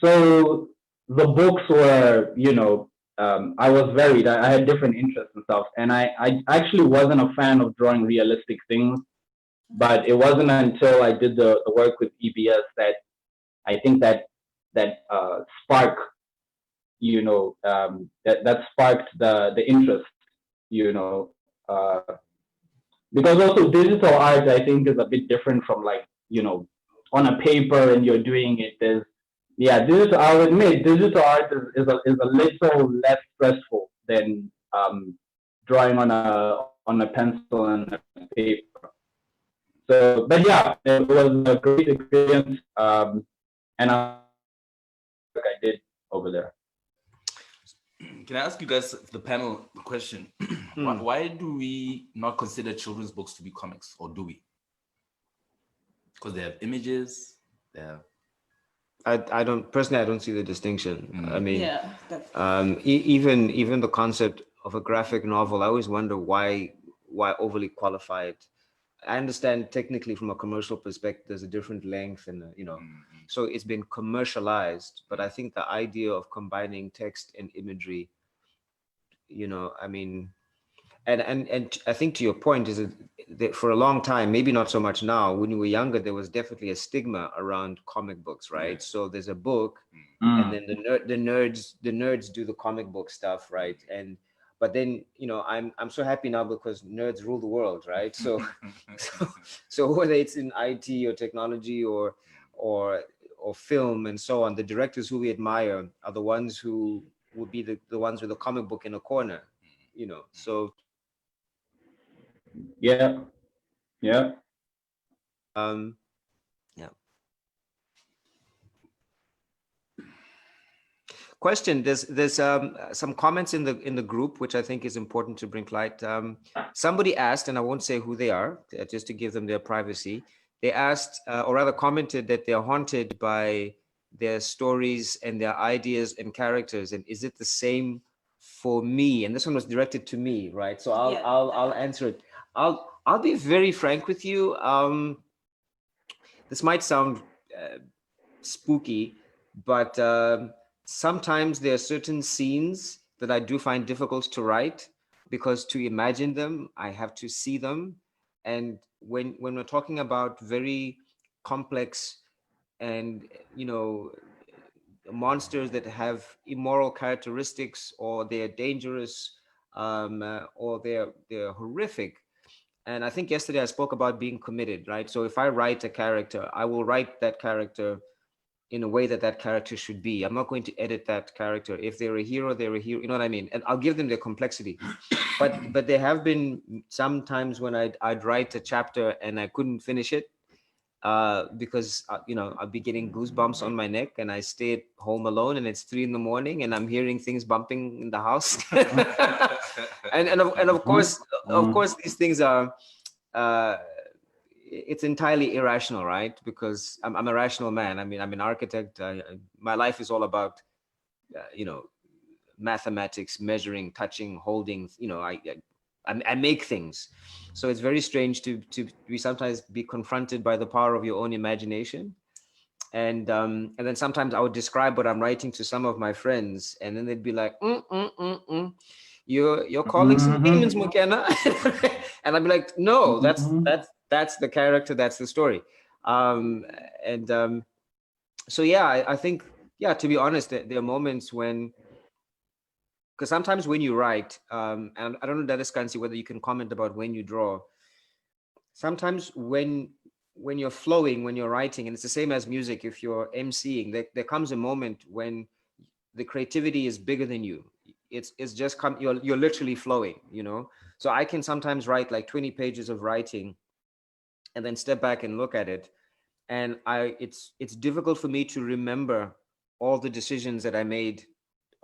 So the books were, you know, I was varied. I had different interests and stuff, and I actually wasn't a fan of drawing realistic things. But it wasn't until I did the work with EBS that I think that spark, you know, that sparked the interest, you know, because also digital art I think is a bit different from like, you know, on a paper and you're doing it. There's digital. I'll admit digital art is a little less stressful than drawing on a pencil and a paper. So, but yeah, it was a great experience, and I did over there. Can I ask you guys, the panel, a question? Why do we not consider children's books to be comics, or do we? Because they have images. They have. I don't personally. I don't see the distinction. I mean, Yeah, even the concept of a graphic novel, I always wonder why overly qualified. I understand technically from a commercial perspective, there's a different length and you know, so it's been commercialized. But I think the idea of combining text and imagery, you know, I mean, and I think to your point is that for a long time, maybe not so much now. When you were younger, there was definitely a stigma around comic books, right? So there's a book, and then the nerds do the comic book stuff, right? But then, you know, I'm so happy now because nerds rule the world, right? So so whether it's in IT or technology or film and so on, the directors who we admire are the ones who would be the ones with a comic book in a corner, you know. So yeah. yeah. Question: there's some comments in the group which I think is important to bring light. Somebody asked, and I won't say who they are, just to give them their privacy. They asked, or rather commented, that they're haunted by their stories and their ideas and characters. And is it the same for me? And this one was directed to me, right? So I'll answer it. I'll be very frank with you. This might sound spooky, but sometimes there are certain scenes that I do find difficult to write, because to imagine them, I have to see them. And when we're talking about very complex and, you know, monsters that have immoral characteristics, or they're dangerous, or they're horrific. And I think yesterday I spoke about being committed, right? So if I write a character, I will write that character in a way that that character should be. I'm not going to edit that character. If they're a hero, they're a hero. You know what I mean? And I'll give them their complexity. But there have been some times when I'd write a chapter and I couldn't finish it because you know, I'll be getting goosebumps on my neck, and I stay at home alone, and it's 3 a.m. and I'm hearing things bumping in the house. and of course these things are. It's entirely irrational, right? Because I'm a rational man. I mean, I'm an architect. My life is all about, you know, mathematics, measuring, touching, holding. You know, I make things. So it's very strange to be sometimes be confronted by the power of your own imagination. and then sometimes I would describe what I'm writing to some of my friends, and then they'd be like, you're calling some demons, Mokena. And I'd be like, no, that's the character, that's the story. So yeah, I think, yeah, to be honest, there are moments when, because sometimes when you write, and I don't know, Sekantsi, whether you can comment about when you draw. Sometimes when you're flowing, when you're writing, and it's the same as music, if you're emceeing, there comes a moment when the creativity is bigger than you. It's just you're literally flowing, So I can sometimes write like 20 pages of writing and then step back and look at it. And it's difficult for me to remember all the decisions that I made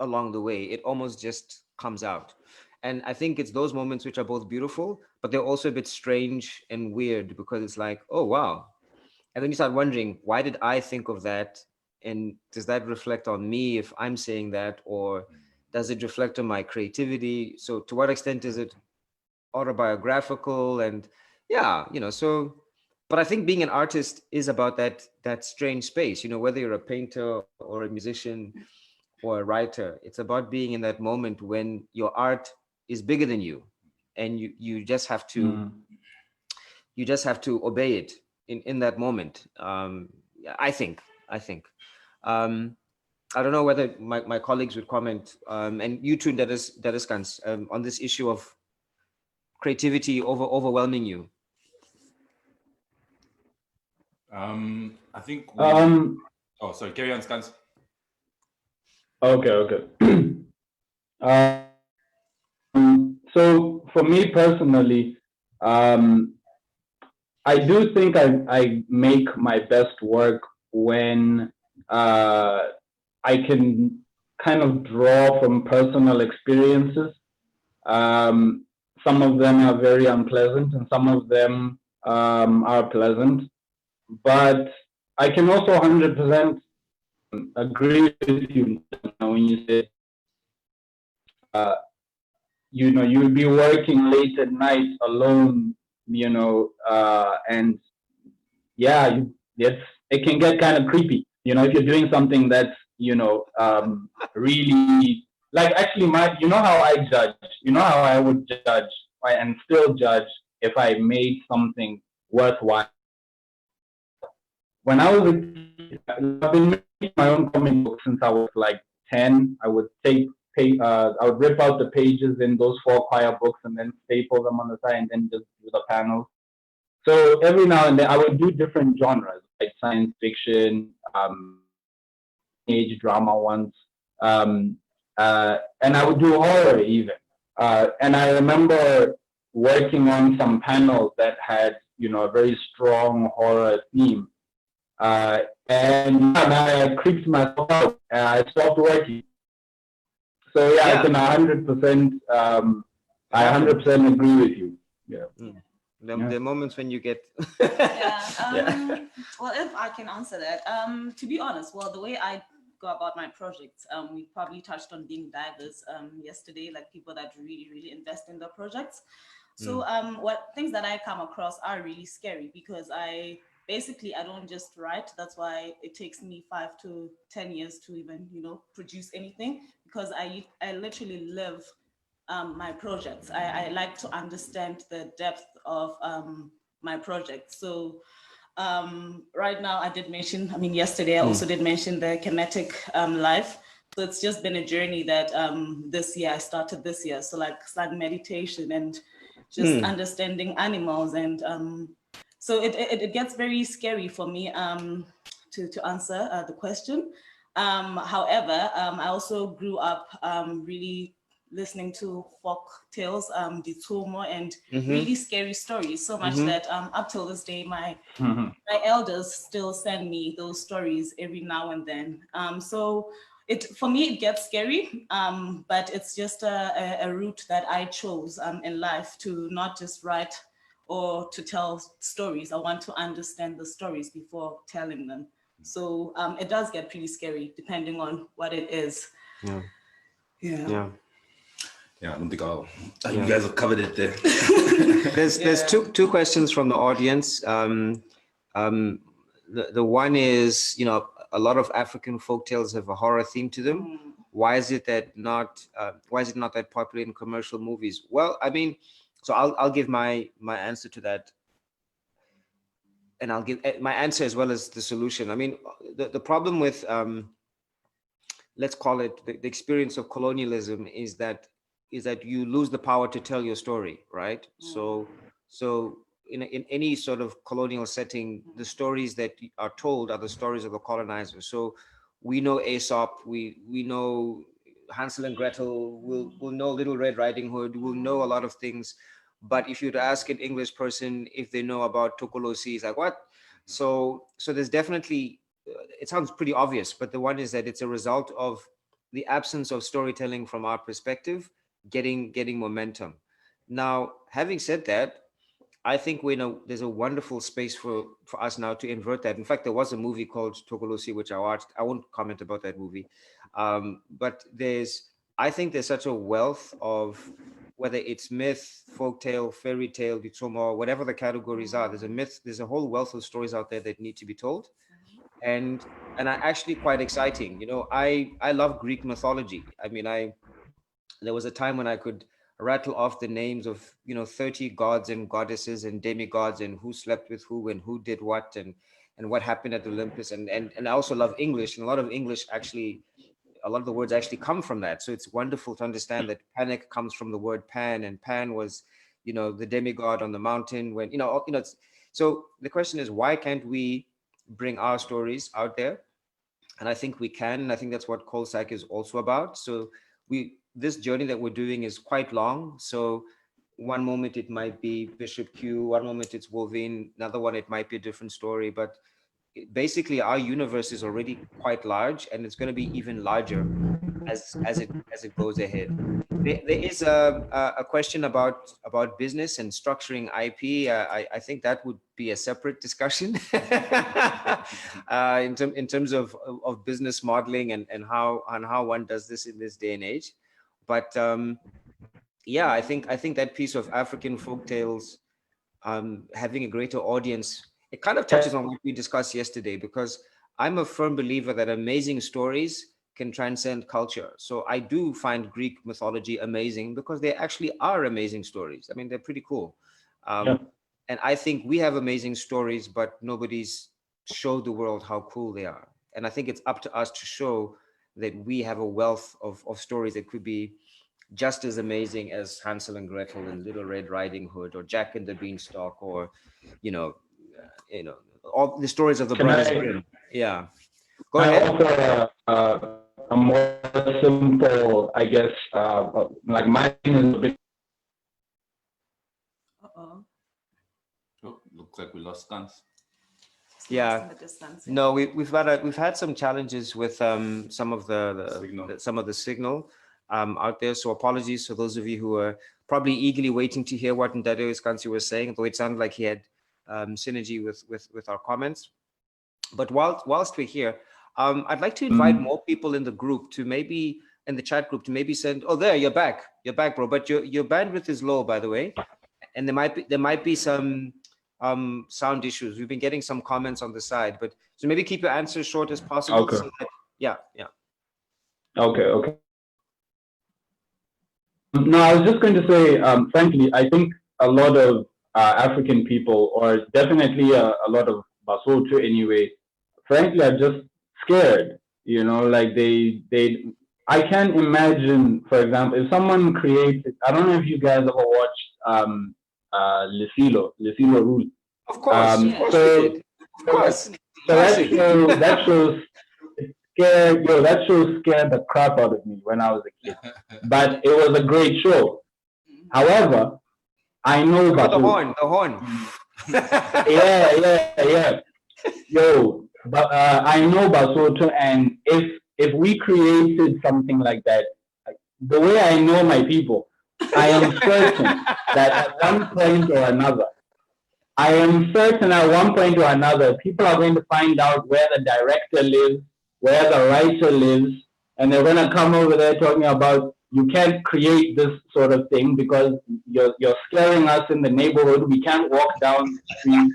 along the way. It almost just comes out. And I think it's those moments which are both beautiful, but they're also a bit strange and weird, because it's like, oh, wow. And then you start wondering, why did I think of that? And does that reflect on me if I'm saying that? Or does it reflect on my creativity? So to what extent is it autobiographical? And yeah, so, but I think being an artist is about that strange space, whether you're a painter or a musician or a writer, it's about being in that moment when your art is bigger than you, and you just have to obey it in that moment. I think I don't know whether my colleagues would comment, and you too, Sekantsi, on this issue of creativity overwhelming you. I think oh, sorry, carry on, Sekantsi. Okay. So for me personally, I do think I make my best work when I can kind of draw from personal experiences. Some of them are very unpleasant and some of them are pleasant. But I can also 100% agree with you when you say, you would be working late at night alone, and yeah, it can get kind of creepy, if you're doing something that's, really, like, actually, how I judge, how I would judge, right, and still judge if I made something worthwhile. When I was a kid, I've been making my own comic books since I was like 10. I would I would rip out the pages in those 4 choir books and then staple them on the side and then just do the panels. So every now and then I would do different genres, like science fiction, age drama ones, and I would do horror even. And I remember working on some panels that had, a very strong horror theme. And I creeped myself out. I stopped working. So yeah, I can 100%. I 100% agree with you. Yeah. The moments when you get. Well, if I can answer that, to be honest, well, the way I go about my projects, we probably touched on being diverse yesterday, like people that really, really invest in their projects. So what things that I come across are really scary, because I don't just write. That's why it takes me 5 to 10 years to even, produce anything, because I literally live my projects. I like to understand the depth of my projects. So right now I did mention, yesterday I also did mention the kinetic life. So it's just been a journey that I started this year. So like sun meditation and just understanding animals. And so it gets very scary for me to answer the question. However, I also grew up really listening to folk tales, Ditumo, and really scary stories, so much that up till this day, my elders still send me those stories every now and then. So for me, it gets scary, but it's just a route that I chose in life, to not just write or to tell stories. I want to understand the stories before telling them. So it does get pretty scary depending on what it is. Yeah, I don't think you guys have covered it there. There's two questions from the audience. The one is, a lot of African folktales have a horror theme to them. Why is it not that popular in commercial movies? Well, I mean, so I'll give my answer to that, and I'll give my answer as well as the solution. I mean, the problem with let's call it the experience of colonialism is that you lose the power to tell your story, right? So in any sort of colonial setting, the stories that are told are the stories of the colonizers. So we know Aesop, we know Hansel and Gretel, we'll know Little Red Riding Hood, we'll know a lot of things. But if you'd ask an English person if they know about Tokolosi, it's like, what? So there's definitely, it sounds pretty obvious, but the one is that it's a result of the absence of storytelling from our perspective getting momentum. Now, having said that, I think there's a wonderful space for us now to invert that. In fact, there was a movie called Tokolosi, which I watched. I won't comment about that movie. But I think there's such a wealth of, whether it's myth, folktale, fairy tale, bitsomo, whatever the categories are, there's a whole wealth of stories out there that need to be told. And are actually quite exciting. I love Greek mythology. I mean, there was a time when I could rattle off the names of 30 gods and goddesses and demigods, and who slept with who and who did what, and what happened at Olympus. And I also love English, and a lot of the words actually come from that. So it's wonderful to understand that panic comes from the word pan, and Pan was the demigod on the mountain. When so the question is, why can't we bring our stories out there? And I think we can, and I think that's what Coalsack is also about. So this journey that we're doing is quite long. So one moment it might be Bishop Q, one moment it's Wolverine, another one it might be a different story. But basically our universe is already quite large, and it's going to be even larger as it goes ahead. There is a question about business and structuring IP. I think that would be a separate discussion in terms of business modeling and how one does this in this day and age. But yeah, I think that piece of African folktales having a greater audience, it kind of touches on what we discussed yesterday, because I'm a firm believer that amazing stories can transcend culture. So I do find Greek mythology amazing because they actually are amazing stories. I mean, they're pretty cool. And I think we have amazing stories, but nobody's showed the world how cool they are. And I think it's up to us to show that we have a wealth of stories that could be just as amazing as Hansel and Gretel and Little Red Riding Hood, or Jack and the Beanstalk, or all the stories of the Brothers Grimm. Yeah, go ahead. Also, a more simple, I guess, like mine is a bit. Oh, looks like we lost Skans. Yeah, no, we've had some challenges with some of the signal out there. So apologies for those of you who are probably eagerly waiting to hear what Ndadeo Sekantsi was saying, though it sounded like he had synergy with our comments. But whilst we're here, I'd like to invite more people in the group to maybe, in the chat group, to maybe send, oh, there, you're back, bro. But your bandwidth is low, by the way. And there might be some sound issues. We've been getting some comments on the side, but so maybe keep your answers short as possible. Okay. So that, yeah. Okay. No, I was just going to say, frankly, I think a lot of African people, or definitely a lot of Basotho anyway, frankly, are just scared. Like I can't imagine, for example, if someone created, I don't know if you guys ever watched Lesilo Rule. Of course, of course. So that shows scared the crap out of me when I was a kid. But it was a great show. However, I know the horn. Yeah. But I know Basotho, and if we created something like that, the way I know my people, I am certain that at one point or another, people are going to find out where the director lives, where the writer lives, and they're going to come over there talking about, you can't create this sort of thing because you're scaring us in the neighborhood. We can't walk down the street,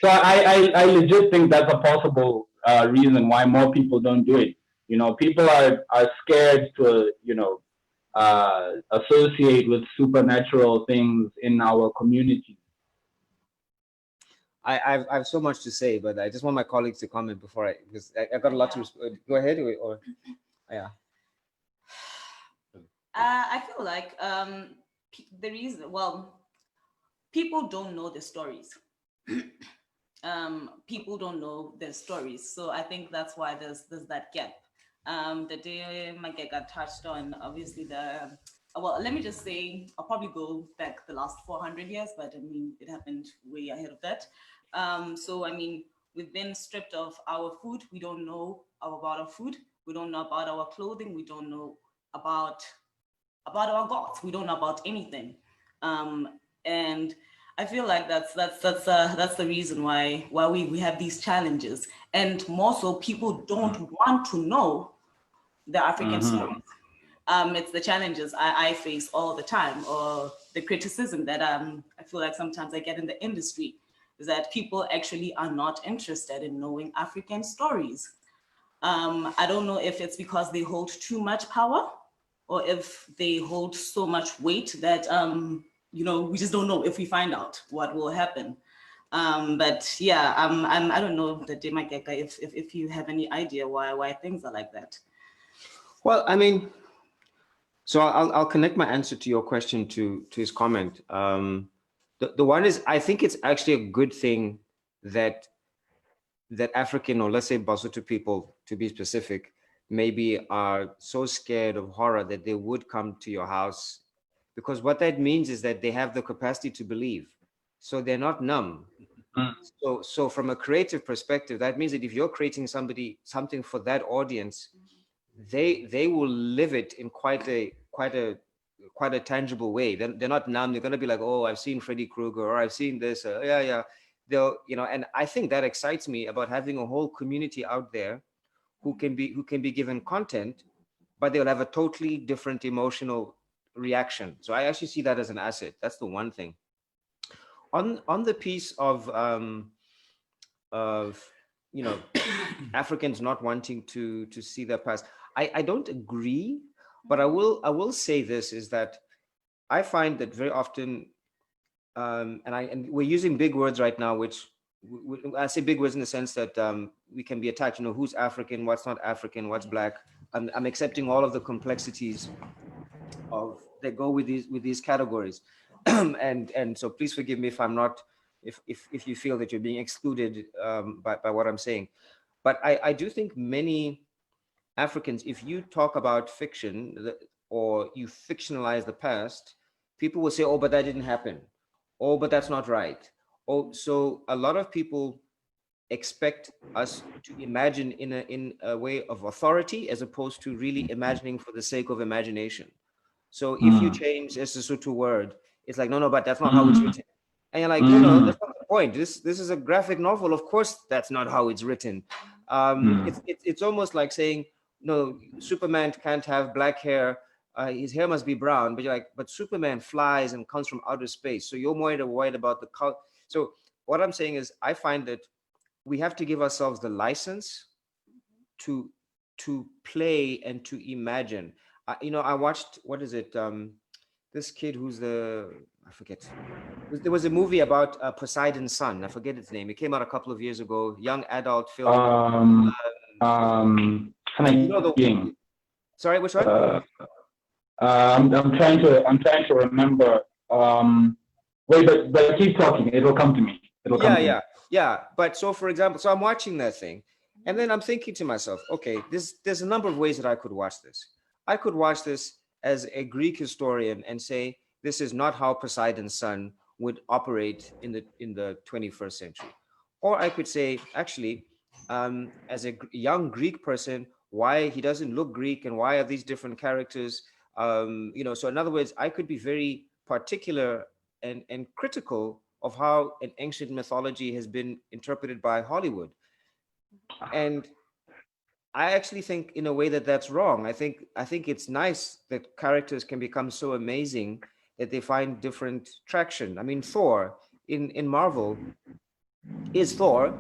So I legit think that's a possible reason why more people don't do it. You know, people are scared to, associate with supernatural things in our community. I've so much to say, but I just want my colleagues to comment before because I've got a lot to go ahead or yeah. I feel like the reason, well, people don't know the stories. People don't know their stories, so I think that's why there's that gap. The day Magega touched on, obviously well, let me just say, I'll probably go back the last 400 years, but I mean, it happened way ahead of that. So I mean, we've been stripped of our food. We don't know about our food. We don't know about our clothing. We don't know about our gods. We don't know about anything. And I feel like that's the reason why we have these challenges, and more so, people don't want to know the African stories. It's the challenges I face all the time, or the criticism that I feel like sometimes I get in the industry, is that people actually are not interested in knowing African stories. I don't know if it's because they hold too much power, or if they hold so much weight that we just don't know if we find out what will happen. But yeah, I don't know, the Demakeka, if you have any idea why things are like that. Well, I mean, so I'll connect my answer to your question to his comment. The one is, I think it's actually a good thing that African, or let's say Basotho people, to be specific, maybe are so scared of horror that they would come to your house, because what that means is that they have the capacity to believe, so they're not numb. So from a creative perspective, that means that if you're creating something for that audience, they will live it in quite a tangible way. They're not numb. They're going to be like, oh, I've seen Freddy Krueger, or I've seen this. Yeah. They'll, and I think that excites me about having a whole community out there who can be given content, but they'll have a totally different emotional reaction. So I actually see that as an asset. That's the one thing. On the piece of Africans not wanting to see their past, I don't agree, but I will say this, is that I find that very often, and we're using big words right now, which I say big words in the sense that we can be attacked. Who's African, what's not African, what's black. I'm accepting all of the complexities that go with these categories, and so please forgive me if I'm not, if you feel that you're being excluded by what I'm saying. But I do think many Africans, if you talk about fiction or you fictionalize the past, people will say, oh, but that didn't happen. Oh, but that's not right. Oh, so a lot of people expect us to imagine in a way of authority, as opposed to really imagining for the sake of imagination. So if you change a Sesotho word, it's like, no, but that's not how it's written. And you're like, no, that's not the point. This is a graphic novel. Of course, that's not how it's written. It's almost like saying, no, Superman can't have black hair. His hair must be brown. But you're like, but Superman flies and comes from outer space. So you're more worried about the color. So what I'm saying is, I find that we have to give ourselves the license to play and to imagine. I watched, what is it? This kid who's I forget. There was a movie about Poseidon's son. I forget its name. It came out a couple of years ago. Young adult film. Sorry, which one? I'm trying to remember. Wait, but keep talking. It'll come to me. Yeah. But so, for example, so I'm watching that thing, and then I'm thinking to myself, okay, there's a number of ways that I could watch this. I could watch this as a Greek historian and say, this is not how Poseidon's son would operate in the 21st century. Or I could say, actually, as a young Greek person, why he doesn't look Greek, and why are these different characters? So in other words, I could be very particular and critical of how an ancient mythology has been interpreted by Hollywood. And I actually think, in a way, that that's wrong. I think it's nice that characters can become so amazing that they find different traction. I mean, Thor in Marvel, is Thor,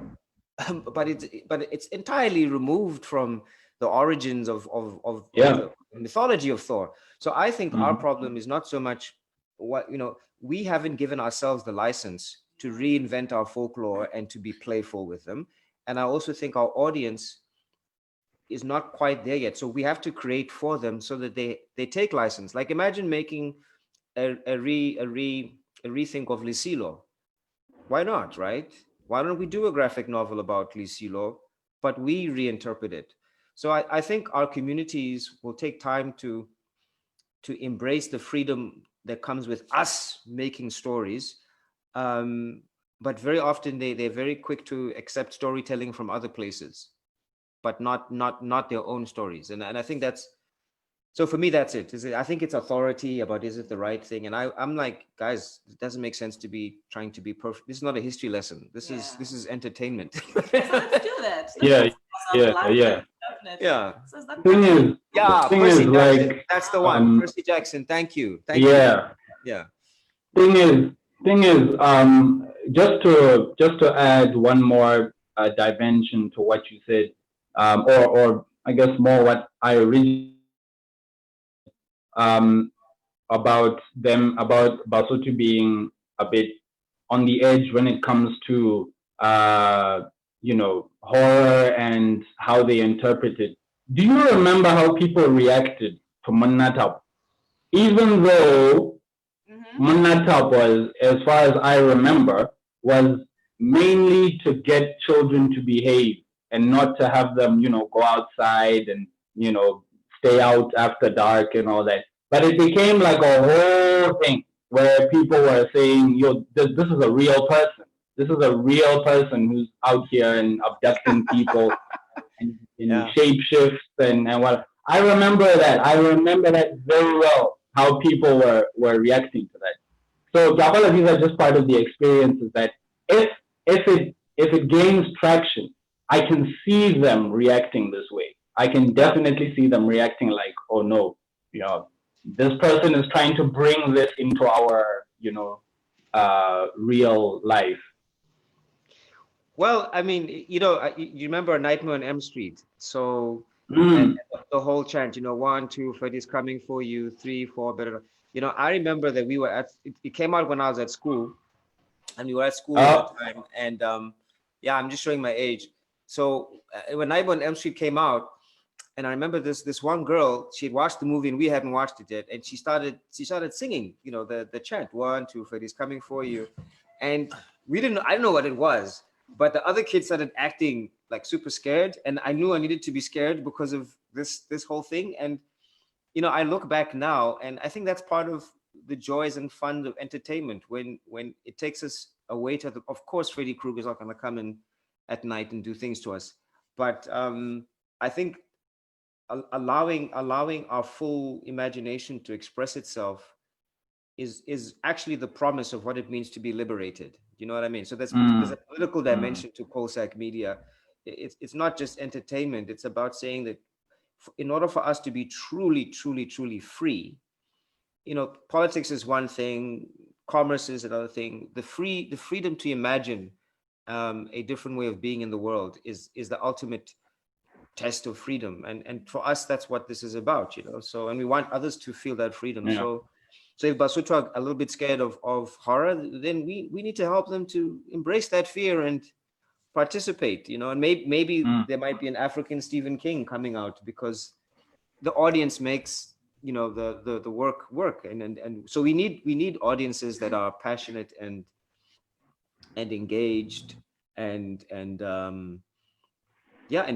but it's entirely removed from the origins of the mythology of Thor. So I think our problem is not so much what, we haven't given ourselves the license to reinvent our folklore and to be playful with them. And I also think our audience is not quite there yet. So we have to create for them so that they take license. Like imagine making a rethink of Lisilo. Why not, right? Why don't we do a graphic novel about Lisilo, but we reinterpret it? So I think our communities will take time to embrace the freedom that comes with us making stories. But very often they're very quick to accept storytelling from other places, but not their own stories. And I think that's, so for me, that's it. I think it's authority about, is it the right thing? And I'm like, guys, it doesn't make sense to be trying to be perfect. This is not a history lesson. This is entertainment. So let's do that. Yeah. So is that Thing is, Percy, like, that's the one. Percy Jackson. Thank you. Yeah. Thing is, just to add one more dimension to what you said, or I guess more what I originally about Basotho being a bit on the edge when it comes to horror and how they interpret it. Do you remember how people reacted to Mannatap? Even though Mannatap was, as far as I remember, was mainly to get children to behave and not to have them, go outside and, stay out after dark and all that. But it became like a whole thing where people were saying, yo, this is a real person. This is a real person who's out here and abducting people and shape shifts and what. I remember that. I remember that very well, how people were reacting to that. So these are just part of the experiences that if it gains traction, I can see them reacting this way. I can definitely see them reacting like, oh no, this person is trying to bring this into our, real life. Well, I mean, you remember Nightmare on Elm Street. So and the whole chant, 1, 2, Freddy's coming for you, 3, 4, better. I remember that we were it came out when I was at school, and we were at school at the time. And I'm just showing my age. So when Nightmare on Elm Street came out, and I remember this one girl, she had watched the movie and we hadn't watched it yet, and she started singing, the chant, 1, 2, Freddy's coming for you, and I didn't know what it was, but the other kids started acting like super scared, and I knew I needed to be scared because of this whole thing. And I look back now, and I think that's part of the joys and fun of entertainment when it takes us away to of course Freddy Krueger's not going to come in at night and do things to us, but I think allowing our full imagination to express itself is actually the promise of what it means to be liberated. You know what I mean? So there's a political dimension to Coalsack Media. It's not just entertainment. It's about saying that in order for us to be truly, truly, truly free, politics is one thing, commerce is another thing. The freedom to imagine a different way of being in the world is the ultimate test of freedom. And for us, that's what this is about, So, and we want others to feel that freedom. Yeah. So if Basotho are a little bit scared of horror, then we need to help them to embrace that fear and participate, and maybe there might be an African Stephen King coming out because the audience makes, the work. And so we need audiences that are passionate and engaged and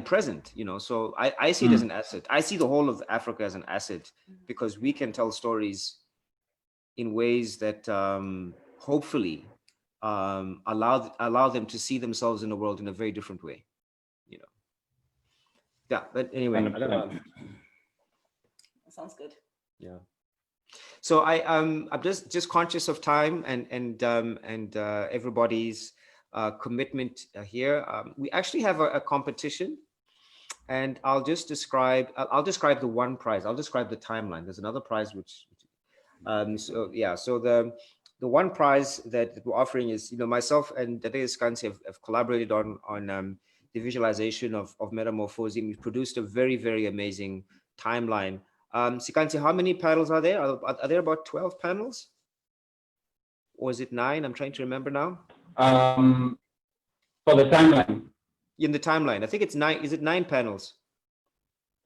present, So I see it as an asset. I see the whole of Africa as an asset because we can tell stories in ways that hopefully allow them to see themselves in the world in a very different way, Yeah, but anyway, I don't know. That sounds good. Yeah. So I'm just conscious of time and everybody's commitment here. We actually have a competition, and I'll describe the one prize. I'll describe the timeline. There's another prize which so the one prize that we're offering is, myself and Dade Sekantsi have collaborated on the visualization of metamorphosing. We've produced a very, very amazing timeline. Sekantsi, how many panels are there? Are there about 12 panels? Or is it 9? I'm trying to remember now. For the timeline. In the timeline, I think it's 9. Is it 9 panels?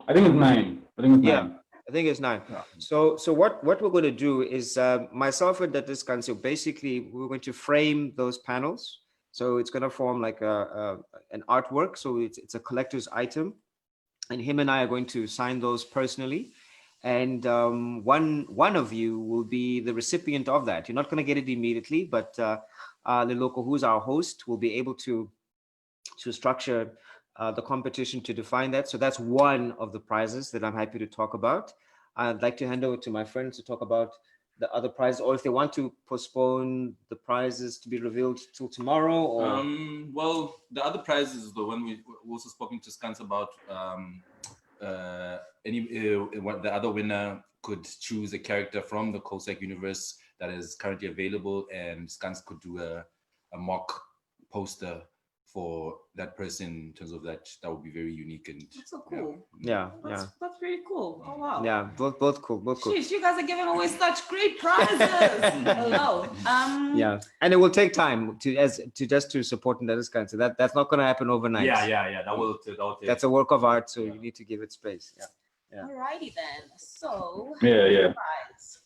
I think it's 9. Yeah. I think it's 9. Yeah. So what we're going to do is myself and Dade Sekantsi, basically we're going to frame those panels. So it's going to form like an artwork. So it's a collector's item, and him and I are going to sign those personally. And one of you will be the recipient of that. You're not going to get it immediately, but Leloko, who's our host, will be able to structure the competition to define that. So that's one of the prizes that I'm happy to talk about. I'd like to hand over to my friends to talk about the other prizes, or if they want to postpone the prizes to be revealed till tomorrow. Or well, the other prize is the one we also spoken to Skans about. The other winner could choose a character from the Coalsack universe that is currently available, and Skans could do a mock poster for that person. In terms of that would be very unique and that's so cool. Yeah, that's pretty cool. Oh wow. Yeah, both cool. Jeez, you guys are giving away such great prizes. Hello. Yeah, and it will take time to support in that kind. So that's not going to happen overnight. Yeah. That will take. That's a work of art, so you need to give it space. Yeah. Alrighty then. So yeah. Prize.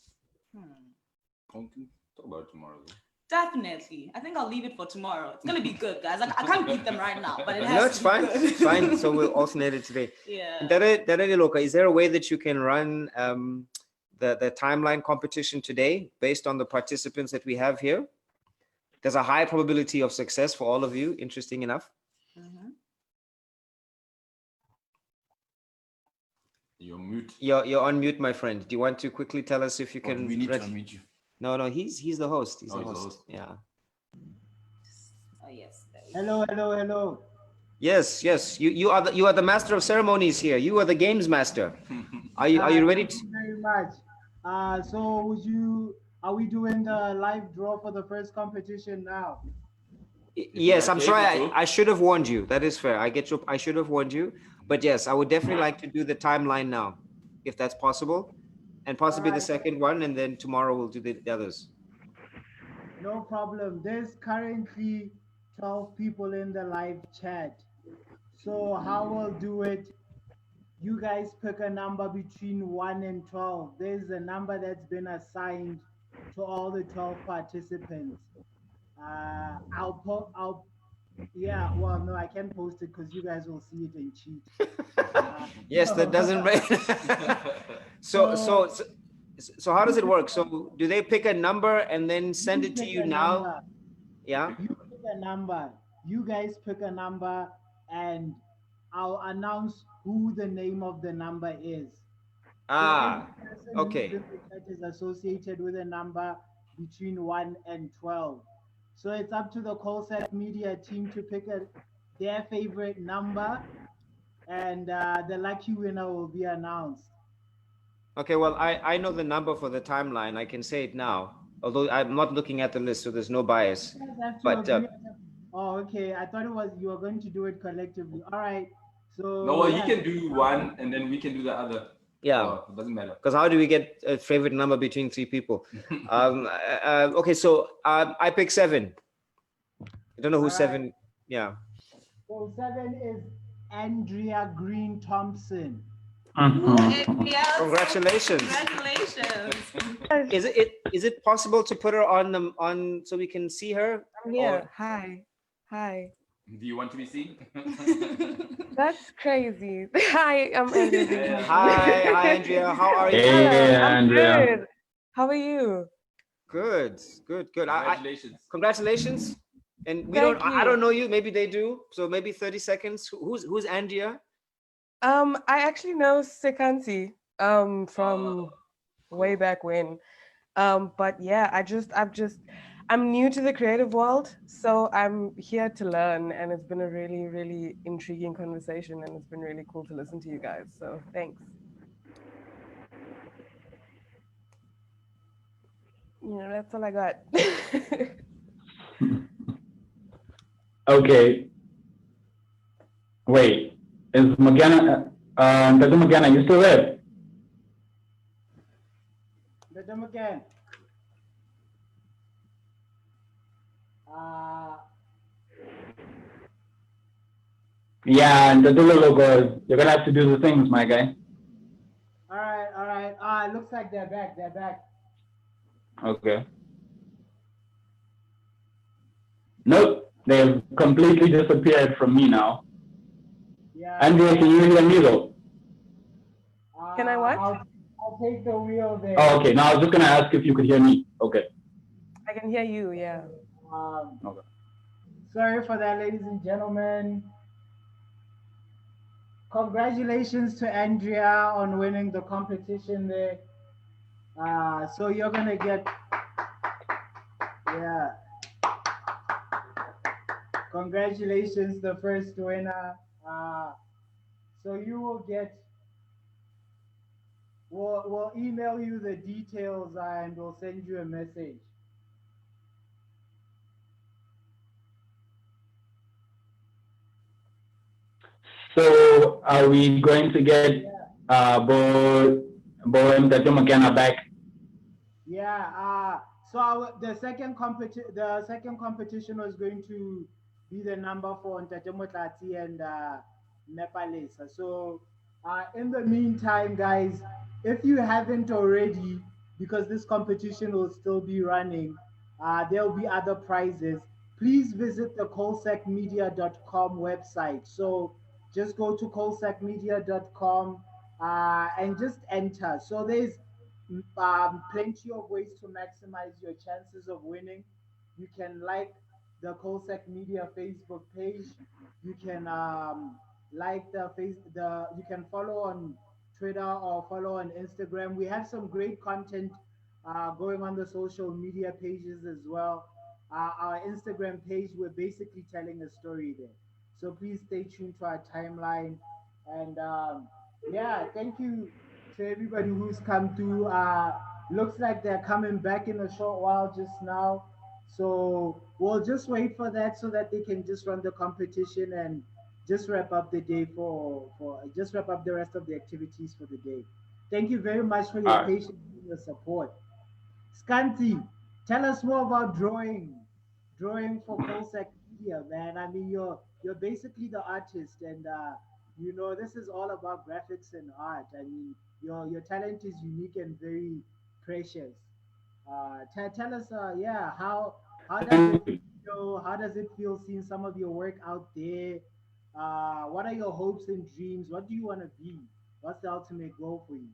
We can talk about it tomorrow. Definitely. I think I'll leave it for tomorrow. It's gonna be good, guys. I can't beat them right now, but it has it's fine. It's fine. So we'll alternate it today. Yeah. Dade Loka, is there a way that you can run the timeline competition today based on the participants that we have here? There's a high probability of success for all of you. Interesting enough. Mm-hmm. You're mute. You're on mute, my friend. Do you want to quickly tell us if you can? We need to unmute you. No, he's the host. He's the host. Yeah. Oh yes. Hello. Yes. You are the master of ceremonies here. You are the games master. Are you ready? Thank you very much. So are we doing the live draw for the first competition now? Yes, I'm sorry. I should have warned you. That is fair. I should have warned you. But yes, I would definitely like to do the timeline now, if that's possible. And possibly the second one, and then tomorrow we'll do the others. No problem. There's currently 12 people in the live chat. So how we'll do it, you guys pick a number between 1 and 12. There's a number that's been assigned to all the 12 participants. I can't post it because you guys will see it and cheat. Yes, that doesn't make so how does it work? So do they pick a number and then send it to you now? Number. Yeah. You pick a number. You guys pick a number, and I'll announce who the name of the number is. Okay. That is associated with a number between 1 and 12. So it's up to the Coalsack Media team to pick their favorite number, and the lucky winner will be announced. Okay, well, I know the number for the timeline. I can say it now, although I'm not looking at the list, so there's no bias. But okay. I thought you were going to do it collectively. All right. So no, well, you can do one, and then we can do the other. Yeah, it doesn't matter. Because how do we get a favorite number between 3 people? Okay, so I pick 7. I don't know who's 7. Yeah. So 7 is Andrea Green Thompson. Congratulations. Is it possible to put her on so we can see her? I'm here. Hi. Do you want to be seen? That's crazy. Hi, I'm Andrea. Hi, Andrea. How are you? Hey, I'm Andrea. good. How are you? Good. Congratulations. Congratulations. And I don't know you. Maybe they do. So maybe 30 seconds. Who's Andrea? I actually know Sekantsi from way back when. But yeah, I'm new to the creative world, so I'm here to learn, and it's been a really, really intriguing conversation, and it's been really cool to listen to you guys. So thanks. That's all I got. Okay. Wait. Is Morgana, Dr. Morgana, you still there? Let them again. Yeah, and the Dula logo, you're gonna have to do the things, my guy. All right, all right. It looks like they're back. They're back. Okay. Nope, they've completely disappeared from me now. Yeah. Andrea, can you hear me though? Can I what? I'll take the wheel there. Oh, okay. Now I was just gonna ask if you could hear me. Okay. I can hear you, yeah. Okay. Sorry for that, ladies and gentlemen. Congratulations to Andrea on winning the competition there. So you're gonna get, yeah. Congratulations, the first winner. So you will get. We'll email you the details and we'll send you a message. So are we going to get Bo and Tato McKenna back? Yeah. So the second competition was going to be the number for Ntate Motlati and Nepalese. So in the meantime, guys, if you haven't already, because this competition will still be running, there'll be other prizes. Please visit the coalsackmedia.com website. So just go to coalsackmedia.com and just enter. So there's plenty of ways to maximize your chances of winning. You can like the Coalsack Media Facebook page. You can like you can follow on Twitter or follow on Instagram. We have some great content going on the social media pages as well. Our Instagram page, we're basically telling a story there. So please stay tuned to our timeline. And yeah, thank you to everybody who's come through. Looks like they're coming back in a short while just now. So we'll just wait for that so that they can just run the competition and just wrap up the day for just wrap up the rest of the activities for the day. Thank you very much for your patience and your support. Scanti, tell us more about drawing for Coalsack Media, man. I mean, you're basically the artist, and this is all about graphics and art. I mean, your talent is unique and very precious. Tell us, yeah, how does it feel? How does it feel seeing some of your work out there? What are your hopes and dreams? What do you want to be? What's the ultimate goal for you?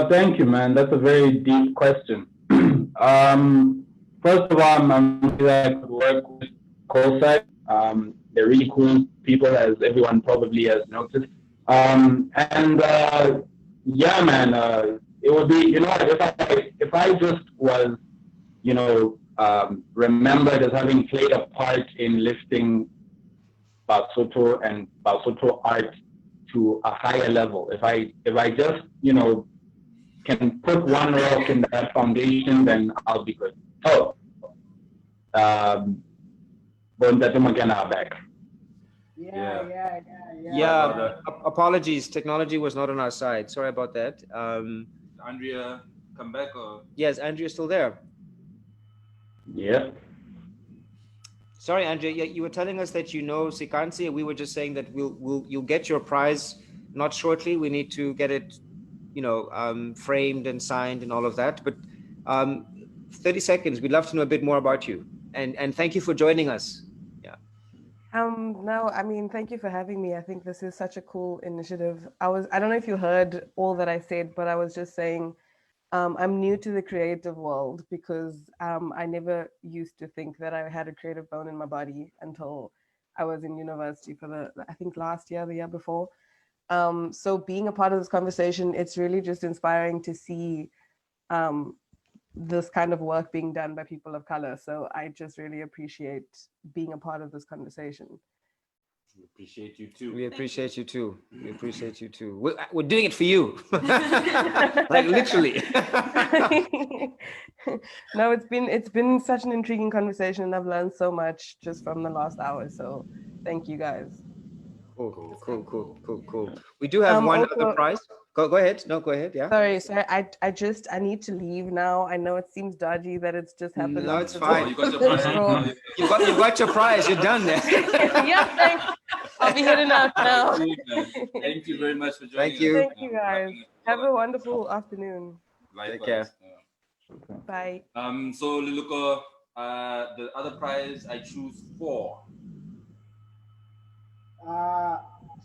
Thank you, man. That's a very deep question. First of all, I'm glad I could work with Coalsack. They're really cool people, as everyone probably has noticed. And yeah, man, it would be, if I just was, remembered as having played a part in lifting Basotho and Basotho art to a higher level. If I just, can put one rock in that foundation, then I'll be good. Oh, Bontate Magana back. Yeah. Apologies, technology was not on our side. Sorry about that. Andrea, come back or? Yes, Andrea's still there. Yeah. Sorry, Andrea, you were telling us that Sekantsi, and we were just saying that you'll get your prize not shortly. We need to get it, framed and signed and all of that. But 30 seconds, we'd love to know a bit more about you. And thank you for joining us. Yeah. No, I mean, thank you for having me. I think this is such a cool initiative. I don't know if you heard all that I said, but I was just saying, I'm new to the creative world because I never used to think that I had a creative bone in my body until I was in university for I think last year, the year before. So being a part of this conversation, it's really just inspiring to see this kind of work being done by people of color. So I just really appreciate being a part of this conversation. We appreciate you too. We appreciate you too. We appreciate you too. We're doing it for you. Like literally. No, it's been such an intriguing conversation, and I've learned so much just from the last hour. So thank you guys. Cool. We do have one Also, other prize. Go ahead. No, go ahead. Yeah. Sorry. I need to leave now. I know it seems dodgy that it's just happened. No, it's after fine. You got your prize. You got your prize. You're done there. Yeah, thanks. I'll be heading out now. Thank you very much for joining Thank you. us. Thank you guys. Have a wonderful afternoon. Likewise. Take care. Bye. So Liluko, the other prize I choose 4.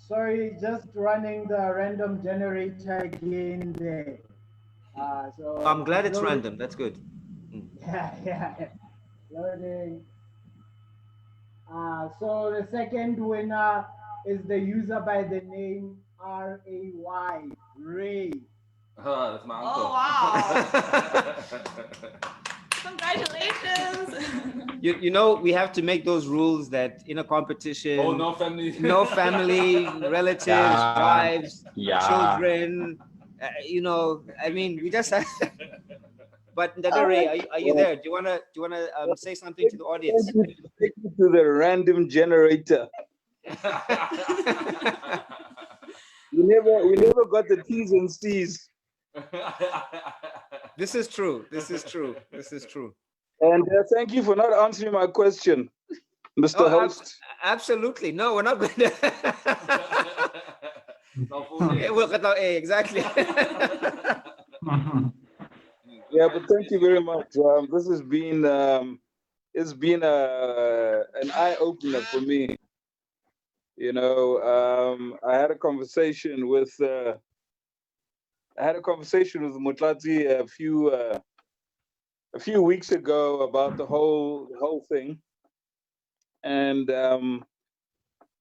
Sorry, just running the random generator again there. So I'm glad it's random. That's good. Yeah. Loading. So the second winner is the user by the name Ray. That's my uncle. Oh, wow. Congratulations. You know, we have to make those rules that in a competition, No family. no family, relatives, wives, children. You know, I mean, we just have. But Ray, are you there? Do you wanna say something to the audience? Take you to the random generator. We never got the T's and C's. This is true. And thank you for not answering my question, Mr. Host. Absolutely. No, we're not going to. Exactly. Yeah, but thank you very much. This has been it's been an eye opener for me. You know, I had a conversation with Mutlati a few weeks ago about the whole thing, and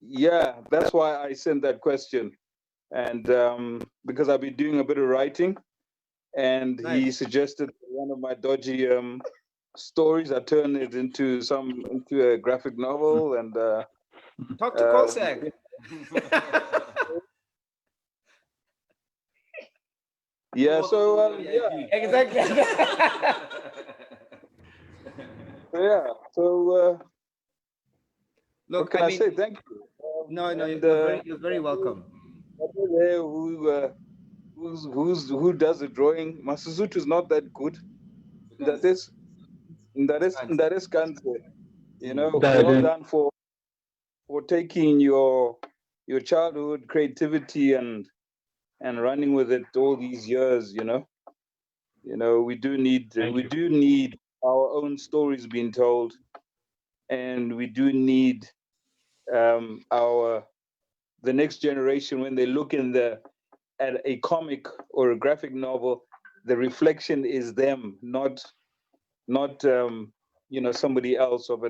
yeah, that's why I sent that question, and because I've been doing a bit of writing, and he suggested one of my dodgy stories. I turned it into a graphic novel, and talk to Coalsack. Yeah, so yeah, exactly. Yeah, so look, what can I say? Thank you. No, and, you're very welcome. Who does the drawing? Masuzutu is not that good. That is Kanze. You know, well done for taking your childhood creativity and running with it all these years. You know, we do need our own stories being told, and we do need the next generation, when they look at a comic or a graphic novel, the reflection is them, not somebody else of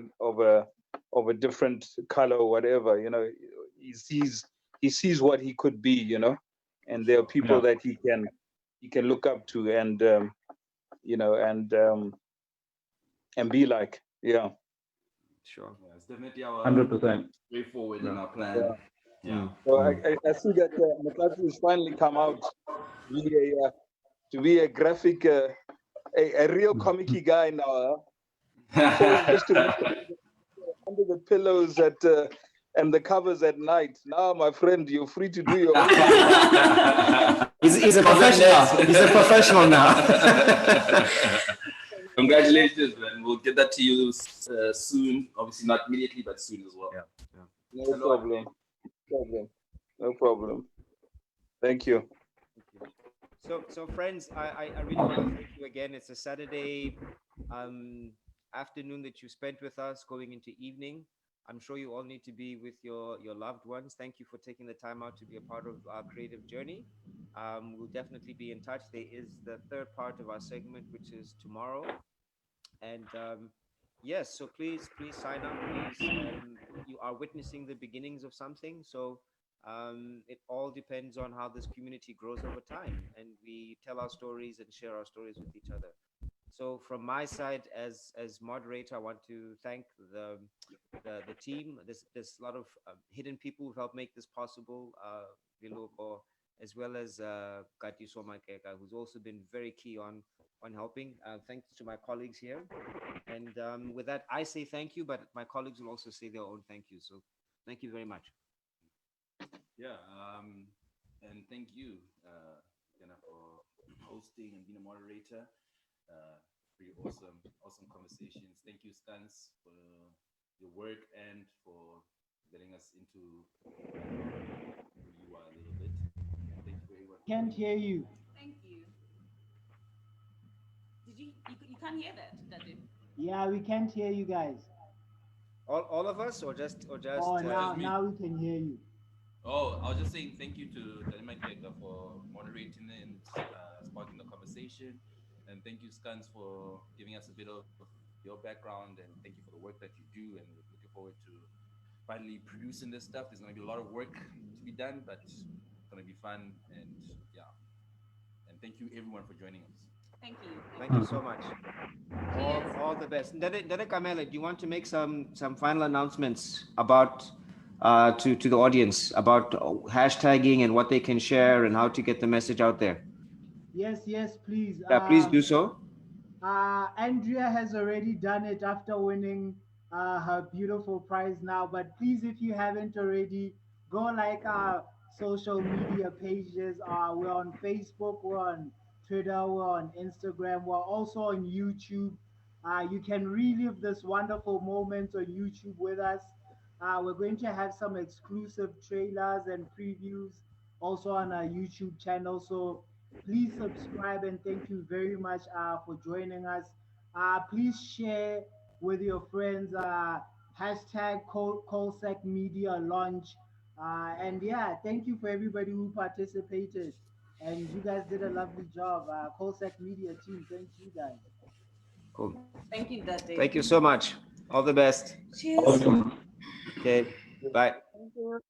a different color or whatever. You know, he sees what he could be. You know, and there are people that he can look up to, and and be like. Yeah. Sure. Yeah, it's definitely our 100% way forward in our plan. Yeah. So I see that Mutatu has finally come out to be a graphic, a real comic-y guy now. Just to under the pillows and the covers at night. Now, my friend, you're free to do your own. He's a professional. He's a professional now. Congratulations, man. We'll get that to you soon. Obviously, not immediately, but soon as well. Yeah. No problem. Thank you. So friends, I really want to thank you again. It's a Saturday afternoon that you spent with us, going into evening. I'm sure you all need to be with your loved ones. Thank you for taking the time out to be a part of our creative journey. We'll definitely be in touch. There is the third part of our segment, which is tomorrow. And yes, so please sign up. Please, you are witnessing the beginnings of something. So it all depends on how this community grows over time, and we tell our stories and share our stories with each other. So from my side, as moderator, I want to thank the team. There's a lot of hidden people who've helped make this possible. Viloko, as well as Kati Somakeka, who's also been very key on helping. Thanks to my colleagues here. And with that, I say thank you, but my colleagues will also say their own thank you. So thank you very much. Yeah, and thank you, Yana, for hosting and being a moderator. Pretty awesome conversations. Thank you, Skans, for your work and for letting us into who you are a little bit. And thank you for everyone. Can't hear you. Thank you. You can't hear that, Daddy? Yeah, we can't hear you guys. All of us, or just Oh, just me? now we can hear you. Oh, I was just saying thank you to Danimakeka for moderating and sparking the conversation. And thank you, Skans, for giving us a bit of your background. And thank you for the work that you do. And we're looking forward to finally producing this stuff. There's going to be a lot of work to be done, but it's going to be fun. And yeah. And thank you, everyone, for joining us. Thank you. Thank you so much. All the best. Dede Kamele, do you want to make some final announcements about to the audience about hashtagging and what they can share and how to get the message out there? Yes, please. Yeah, please do so. Andrea has already done it after winning her beautiful prize now. But please, if you haven't already, go like our social media pages. We're on Facebook, we're on Twitter, we're on Instagram, we're also on YouTube. You can relive this wonderful moment on YouTube with us. We're going to have some exclusive trailers and previews also on our YouTube channel. So please subscribe and thank you very much for joining us. Please share with your friends. Hashtag Coalsack Media launch. And yeah, thank you for everybody who participated. And you guys did a lovely job. Coalsack Media team, thank you guys. Cool. Thank you, Daddy. Thank you so much. All the best. Cheers. Awesome. Okay. Bye. Thank you.